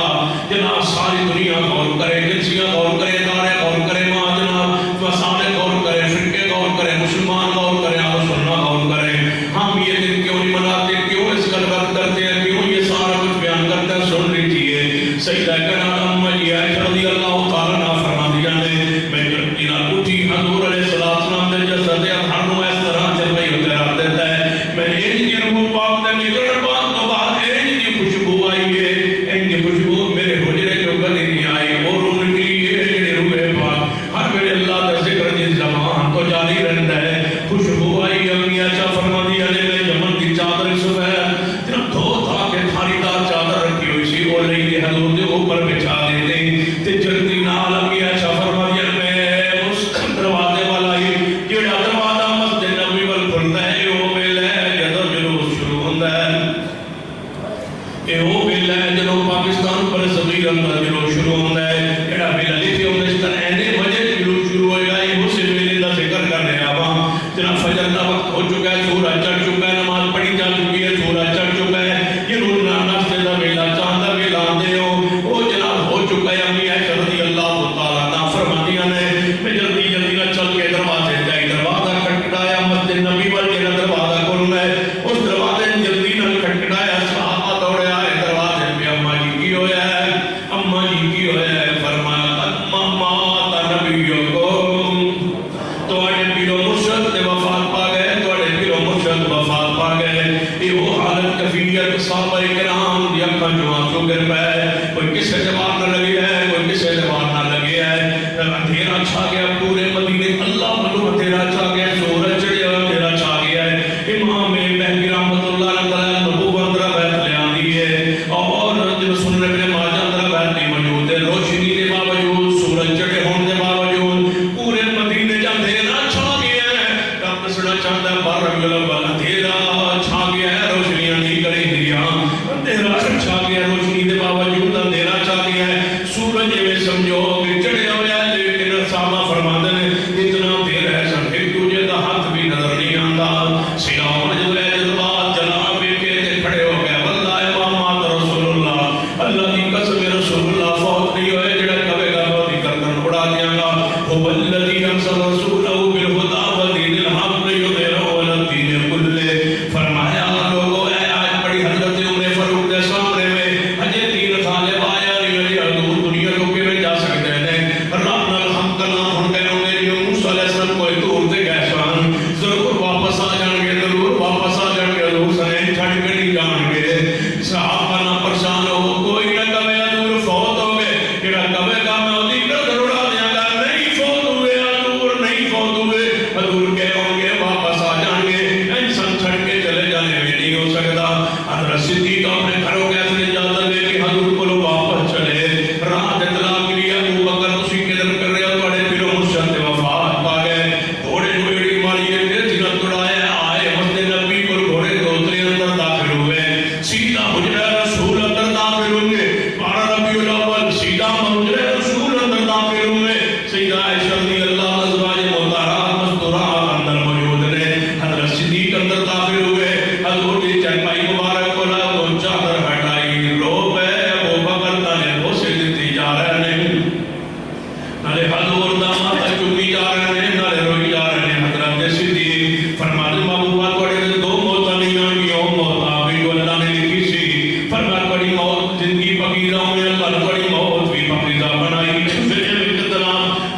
جناب ساری دنیا غور کرے, جنسیاں غور کرے, ادارے غور کرے, ماں جناب مسالے غور کرے, فرقے غور کرے, مسلمان غور کرے, اہل سنت غور کرے. ہم یہ دن کیوں نہیں مناتے, کیوں اس کا رد کرتے ہیں, کیوں یہ سارا کچھ بیان کرتے ہیں. سن لیجیے سیدہ کرام اما جی عائشہ رضی اللہ تعالیٰ عنہا فرماتی ہیں میں جب اٹھی حضور علیہ السلام دے جسد اطہر نو اس طرح چل رہی ہوتے رہتے تھے. میں ان کی روح پاک دے نکلن بعد تو بعد ان کی خوشبو آئی ہے, ان کی خوشبو میرے حجرے جو کدی نہیں آئی. اور روح نکلی ہے جڑی روح پاک ہر ویلے اللہ دا ذکر دی زبان تو جاری رہندا ہے. خوشبو آئی. امی عائشہ فرماتی ہیں میں یمن کی چادر سفید جناب دھو تھا کے تھاری دار چادر رکھی ہوئی سی اور لے کے حضور دے اوپر بچھا دیتے تے جلدی نال. امی عائشہ فرماتی ہیں میں اس دروازے والا ہی جڑا دروازہ مسجد نبوی ول کھلدا ہے او ویلے جدوں جلوس شروع ہوندا ہے, اے او ویلے جدوں پاکستان پر صغیر اندر جلوس شروع ہوندا ہے. جڑا ویلا لکھے ہوندے اس طرح اینے وجہ جلوس شروع ہوئے گا. یہ اس ویلے دا ذکر کر رہے ہیں. جناب فجر کا وقت ہو چکا ہے, سورج چڑھ چکا ہے, نماز پڑھی جا چکی ہے, سورج چڑھ چکا ہے. یہ روز ناشتے دا ویلا, چاند دا ویلا آندے ہو وہ جناب ہو چکا ہے. امی عائشہ رضی اللہ تعالیٰ عنہا فرماتیاں نے میں جلدی جلدی نہ چل کے دروازے جائی. دروازہ کھٹکھٹایا, مسجد نبی وال جڑا دروازہ کھلنا ہے اس دروازے جلدی نہ کھٹکھٹایا. صحابہ دوڑے آئے دروازے پہ. اما جی کی ہویا ہے, اما جی کی ہویا ہے. فرمایا اما مات نبیکم, تواڈے پیرو مرشد تے وفات پا گئے, تواڈے پیرو مرشد وفات پا گئے. یہ وہ حالت کفیت صحابہ کرام دی اکھاں چوں آنسو گر پئے. کوئی کسے جواب نہ لگے ہے, کوئی کسے جواب نہ لگے ہے. اندھیرا چھا گیا پورے مدینے, اللہ والو اندھیرا چھا گیا, سورج چڑھیا, اندھیرا چھا گیا ہے. امام مہدی رحمۃ اللہ علیہ نبوت اندر بیت لے آندی ہے اور جب سننے میں ماجہ اندر بیت نہیں موجود ہے. روشنی دے باوجود, سورج چڑھے ہونے دے باوجود پورے مدینے جا اندھیرا چھا گیا ہے. رب دسنا چاہتا ہے 12 ربیع الاول اندھیرا چھا گیا ہے, روشنیاں نہیں کریں دیا, اندھیرا چھا گیا, روشنی دے باوجود اندھیرا چھا گیا ہے. سورج میں سمجھو کہ چڑھیا ہوا ہے, لیکن صحابہ فرماتے ہیں اتنا دیر ہے سن ایک دوجے کا ہاتھ بھی نظر نہیں آتا. سیاؤں جو ہے جذبات جلا کے کھڑے ہو گئے. واللہ محمد رسول اللہ, اللہ کی قسم رسول اللہ فوت نہیں ہوئے. جڑا کہے گا وہ بھی گردن اڑا دیا گا. هو الذی ارسل رسولہ بالہدی ودین الحق لیظہرہ علی الدین کلہ. فرمایا لوگوں اے آج بڑی حضرت عمر فاروق کے سامنے میں اجے دین غالب آیا نہیں. حضور دنیا کو کہ جا سکتے ہیں رب نال ہم کلام ہن گئے ہوں گے جو موسیٰ علیہ السلام کوئی دور تے گئے سن ضرور واپس آ جان گے ضرور واپس آ جان گے حضور سنے چھڑ کے نہیں جان گے صحابہ نہ پریشان ہو کوئی نہ کبھی حضور فوت ہو گئے جڑا کبھی کا میں اودی گردن اڑا دیاں گا نہیں فوت ہوئے حضور نہیں فوت ہوئے حضور کہے ہوں گے واپس آ جان گے انسان چھڑ کے چلے جانے میں نہیں ہو سکتا حضرت صدیق اپنے گھروں کے اپنے اجازت دے کہ حضور کو واپس چلے رات اطلاع ملی ابو بکر تسی کدھر کر رہے ہو تواڈے پیرو مرشد وفات پا گئے گھوڑے نوں ایڑی ماری تے زینت اڑایا آئے مسجد نبی کو گھوڑے تو اترے اندر داخل ہوئے سیدھا حجرہ رسول اندر داخل ہوئے 12 ربیع الاول سیدھا حجرہ رسول اندر داخل ہوئے سیدہ عائشہ رضی اللہ ازواج مطہرات مستورات اندر موجود نے حضرت صدیق اندر داخل ہوئے حضور کی چرپائی مبارک کو لا تو چادر ہٹائی رو پہ ابو بکر تانے بوسے دیتی جا رہے ہیں نالے حضور داماد چکی جا رہے ہیں نالے روئی جا رہے ہیں حضرت صدیق فرماتے محبوبہ توڑے دو موتاں نہیں آنگی او موتاں بھی جو اللہ نے لکھی سی فرماتے بڑی موت زندگی پقیدہ ہوئے اللہ بڑی موت بھی پقیدہ بنائی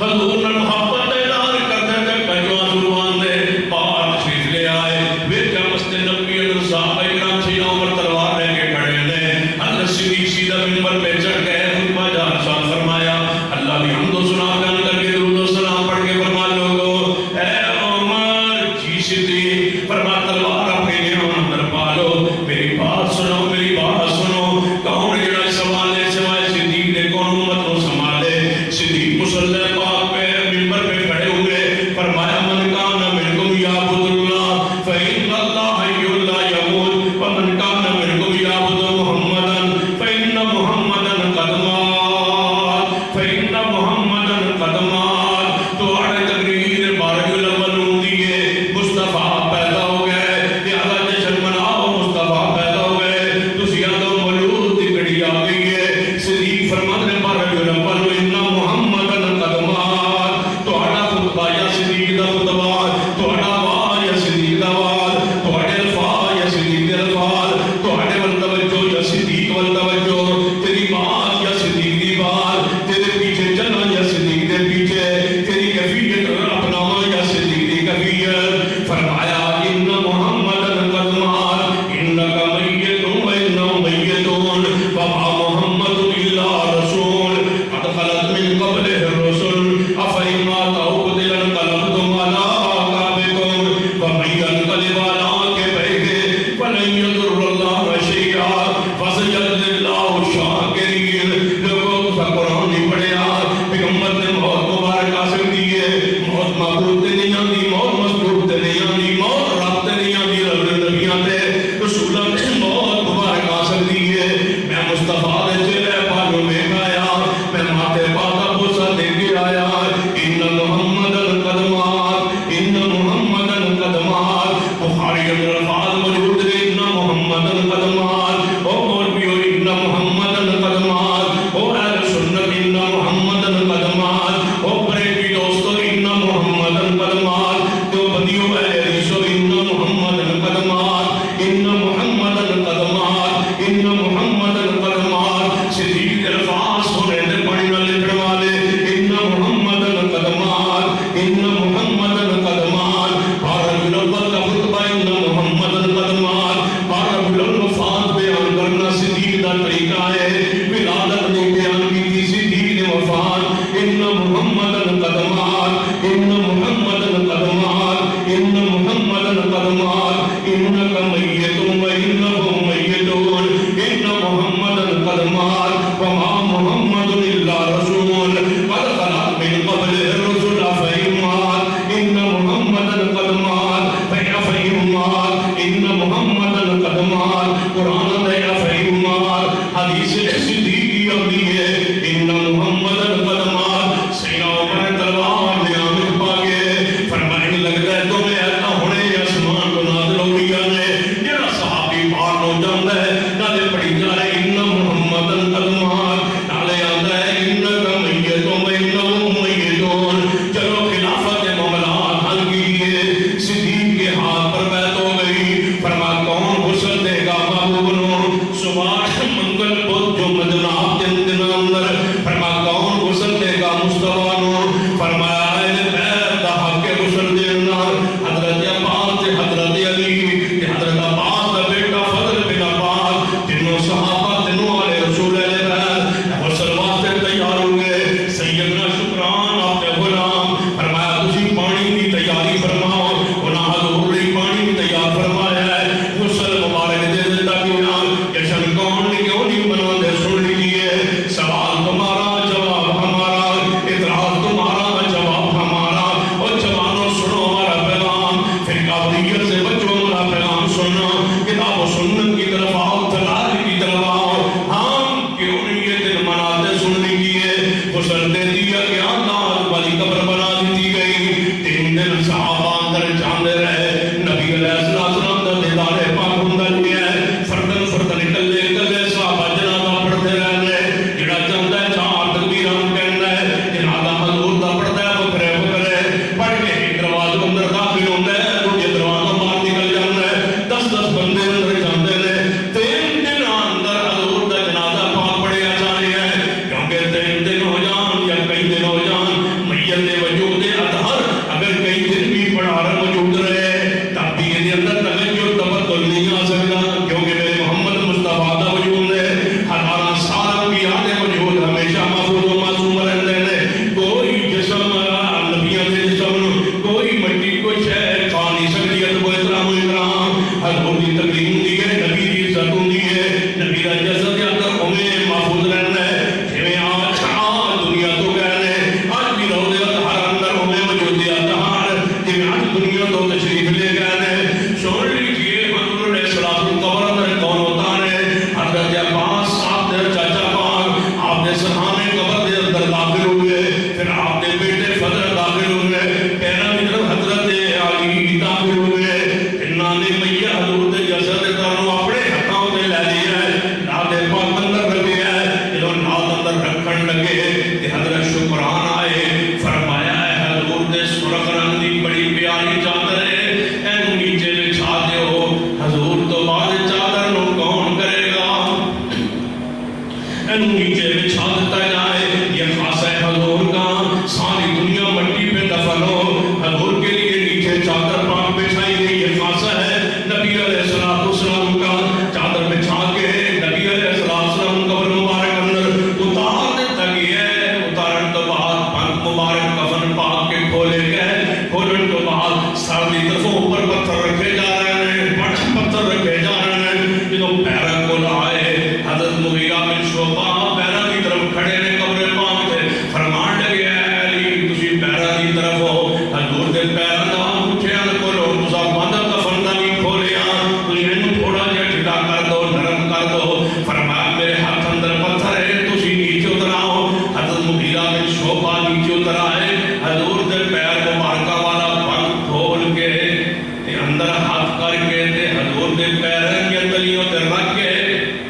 حضور نے محبت اظہار کرتے تھے کجوا زبان دے پاک تشریف لے آئے وچ مسجد نبوی اندر صحابہ کرام سیدھا عمر تلوار لے کے کھڑے نے حضرت صدیق سیدھا منبر پہ چڑھ گئے خطبہ جا ارشاد فرمایا اللہ کی حمد و ثنا بیان کر کے درود و سلام پڑھ کے فرما لوگو اے عمر جی صدیق فرما تلوار اپنے نعمت اندر پالو میری بات سنو میری بات سنو کون جڑا سوال ہے سوائے صدیق نے کون امت کو سنبھالے صدیق مصلی پاک پہ منبر پہ کھڑے ہوئے فرمایا من کان منکم یعبد اللہ فإن اللہ حی لا یموت ومن کان منکم یعبد محمدا فإن محمدا قد مات فإن محمدا قد مات تو آڑے تقریر بارج الاول ہوندی ہے مصطفیٰ پیدا ہو گئے لہذا جشن مناؤ مصطفیٰ پیدا ہو گئے تو سیادہ مولود دی گھڑی آ گئی ہے صدیق فرماتے بارج الاول ان محمدا قد مات تو آڑا خطبہ یا صدیق دا خطبہ تو آڑا آواز یا صدیق دا آواز تو آڑے الفاظ یا صدیق دے الفاظ تو آڑے والتوجہ یا صدیق والتوجہ تیری بات یا صدیق دی بات تیرے پیچھے چلنا یا صدیق دے پیچھے تیری کفیت اپناما یا صدیق دی کفیت فرمایا ان محمدا قد مات انکا میت و انہم میتون وما محمد الا رسول قد خلت من قبلہ الرسل افئن مات او قتل انقلبتم علی اعقابکم ومن ينقلب علی عقبیہ فلن یضر اللہ شیئا فسيجزي اللہ الشاکرین لوگوں کو قرآن نہیں پڑھیا پیغمبر نے موت مبارک آ سکتی ہے موت معبود تے نہیں آندی موت مصلوب تے نہیں آندی موت رب تے نہیں آندی رب نبیاں تے رسولوں تے موت مبارک آ سکتی ہے میں مصطفیٰ دے چہرے پالوں میں آیا میں ماتھے پاتا بوسا دے کے آیا ان محمدا قد مات ان محمدا قد مات بخاری اندر الفاظ موجود ہے ان محمدا قد مات او مولویو ان محمدا قد مات او اہل سنت ان محمدا قد مات او بریلوی دوستو ان محمدا قد مات تو بندیو اہل حدیثو ان محمدا قد مات ان محمدا قد مات ان محمدا قد مات صدیق الفاظ سنے دے پڑھی نہ لکھنے والے ان محمدا قد مات ان محمدا قد مات بارہ الاول کا خطبہ ان محمدا قد مات بارہ الوفات بیان کرنا صدیق دا طریقہ ہے ولادت نے بیان کی تھی صدیق نے وفات ان محمدا قد مات ان محمدا قد مات ان محمدا قد مات انک میت و انہم میتون ان محمدا قد مات وما محمد الا رسول قد خلت من قبلہ الرسل فإن مات ان محمدا قد مات فإن مات ان محمدا قد مات قرآن دے فإن مات حدیث صدیقی آتی ہے ان محمدا قد مات سینہ عمر تلوار نے آمد پا غسل دے دیا گیا، نال والی قبر بنا دی گئی۔ 3 دن صحابہ اندر جاندے رہے، نبی علیہ السلام دا دیدار پاک ہوندا گیا ہے۔ فردن فردن کلے کلے صحابہ جنازہ پڑھتے رہنے، جڑا چاہتا ہے 4 تکبیراں کہنا ہے، جنازہ حضور دا پڑھتا ہے بکرے بکرے پڑھ کے ایک دروازے اندر داخل ہوتا ہے، دوسرے دروازہ باہر نکل جاتا ہے، 10 بندے اندر جاندے نے۔ 3 دن اندر حضور دا جنازہ پاک پڑھیا جا رہا ہے، کیونکہ 3 دن ہو جان یا کئی دن ہو جان، میت دے وجود اطہر اگر کئی دن بھی پڑھا رہا موجود رہے تب بھی یہ اندر توجہ تبدل نہیں آ سکتا، کیونکہ میرے محمد مصطفیٰ دا وجود ہے 1000 سال بھی آدھے وجود ہمیشہ محفوظ و معصوم رہتے ہیں۔ کوئی جسم نبیوں کے جسم کوئی مٹی کوئی شے کھا نہیں سکتی، ادب و احترام و اکرام حضور کی تکریم ہوندی ہے، نبی کی عزت ہوندی ہے، نبی کا جسد کے اندر ہمیں محفوظ رہنا ہے۔ جویں آج دنیا تو کہنے آج بھی روضے اطہر اندر ہمیں موجود اطہر، جویں آج دنیا تو تشریف لے گئے۔ سن لیجیے حضور علیہ السلام قبر اندر کون ہوتا ہے؟ حضرت عباس آپ دے چاچا پاک آپ دے سرحانے قبر دے اندر داخل ہوئے، پھر آپ دے بیٹے فضل داخل ہوئے، پیرا کی طرف حضرت علی داخل ہوئے۔ انہاں نے میت حضور دے جسد تانوں اپنے ہاتھوں تے لے لیا ہے، نال دے پاک اندر رکھیا ہے۔ جدوں نال اندر رکھن لگے تے حضرت شکران آئے، فرمایا ہے حضور دے سرخ رنگ دی بڑی پیاری چادر ہے، اینو نیچے بچھا دیو، حضور تو بعد چادر نو کون کرے گا؟ اینو نیچے بچھا دیتا جائے، یہ خاص ہے حضور کا، ساری دنیا مٹی پہ دفن ہو، حضور کے لیے نیچے چادر پاک بچھائی گئی، یہ خاص ہے نبی علیہ السلام کا۔ چادر بچھا کے نبی علیہ السلام قبر مبارک اندر اتار دیتا گیا ہے۔ اتارن تو بعد پاک مبارک کفن پاک کے کھولے گئے، کھولن تو بعد سر دی طرفوں اوپر پتھر رکھے جا رہے ہیں، بڑے پتھر رکھے جا رہے ہیں۔ جدوں پیرا کول آئے حضرت مغیرہ بن شعبہ پیرا کی طرف کھڑے نے قبر پاک تے، فرمان لگے اے علی تسی پیرا کی طرف ہو، حضور دے پیرا دا پوچھیا کولو تسا بند کفن دا نہیں کھولیا، تسی اینو تھوڑا جہا ٹھڈا کر دو، نرم کر دو۔ فرمایا میرے ہاتھ اندر پتھر ہے، تسی نیچے اتر آؤ۔ حضرت مغیرہ بن شعبہ نیچے اتر آئے، حضور دے پیر مبارکہ والا بند کھول کے تے اندر ہاتھ کر کے تے حضور دے پیروں کے تلیوں تے رکھ کے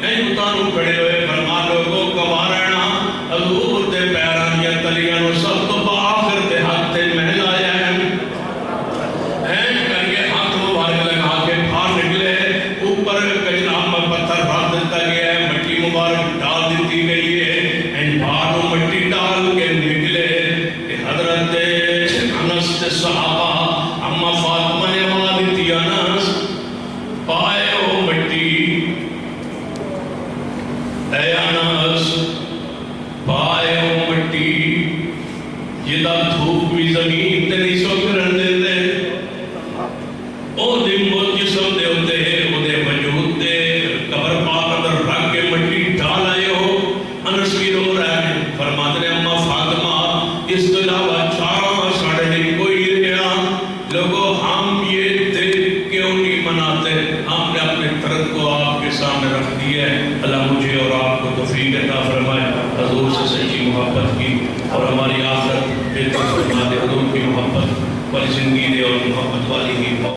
اینو تانوں کھڑے ہوئے، فرما لوگوں گوارنا حضور دے پیراں دی تلیاں نو سب تو آخر تے ہاتھ تے مہلایا ہے، این کر کے ہاتھ مبارک لگا کے باہر نکلے، اوپر کجرام میں پتھر رکھ دیتا گیا ہے، مٹی مبارک ڈال دیتی گئی ہے، این باہر مٹی ڈال کے نکلے کہ حضرت انس تے صحابہ اما فاطمہ نے آواز دیتی انس پائے او مٹی، اے انس پائے او مٹی، جدا دھوپ بھی زمین تے نہیں سکرن دے دے، او دے موت جسم دے ہوتے ہیں، او دے وجود دے قبر پاک اندر رکھ کے مٹی ڈال آئے ہو۔ انس بھی رو رہا ہے، فرماتے ہیں اما فاطمہ اس کے علاوہ 4 ساڑھے دن کوئی رہا، لوگوں ہم یہ دن کیوں نہیں مناتے؟ ہم نے اپنے طرف کو آپ کے سامنے رکھ دیا ہے۔ اللہ مجھے اور آپ کو توفیق عطا فرمائے حضور سے سچی محبت کی، اور ہماری آخرت بہتر فرما دے، حضور کی محبت والی زندگی دے اور محبت والی ہی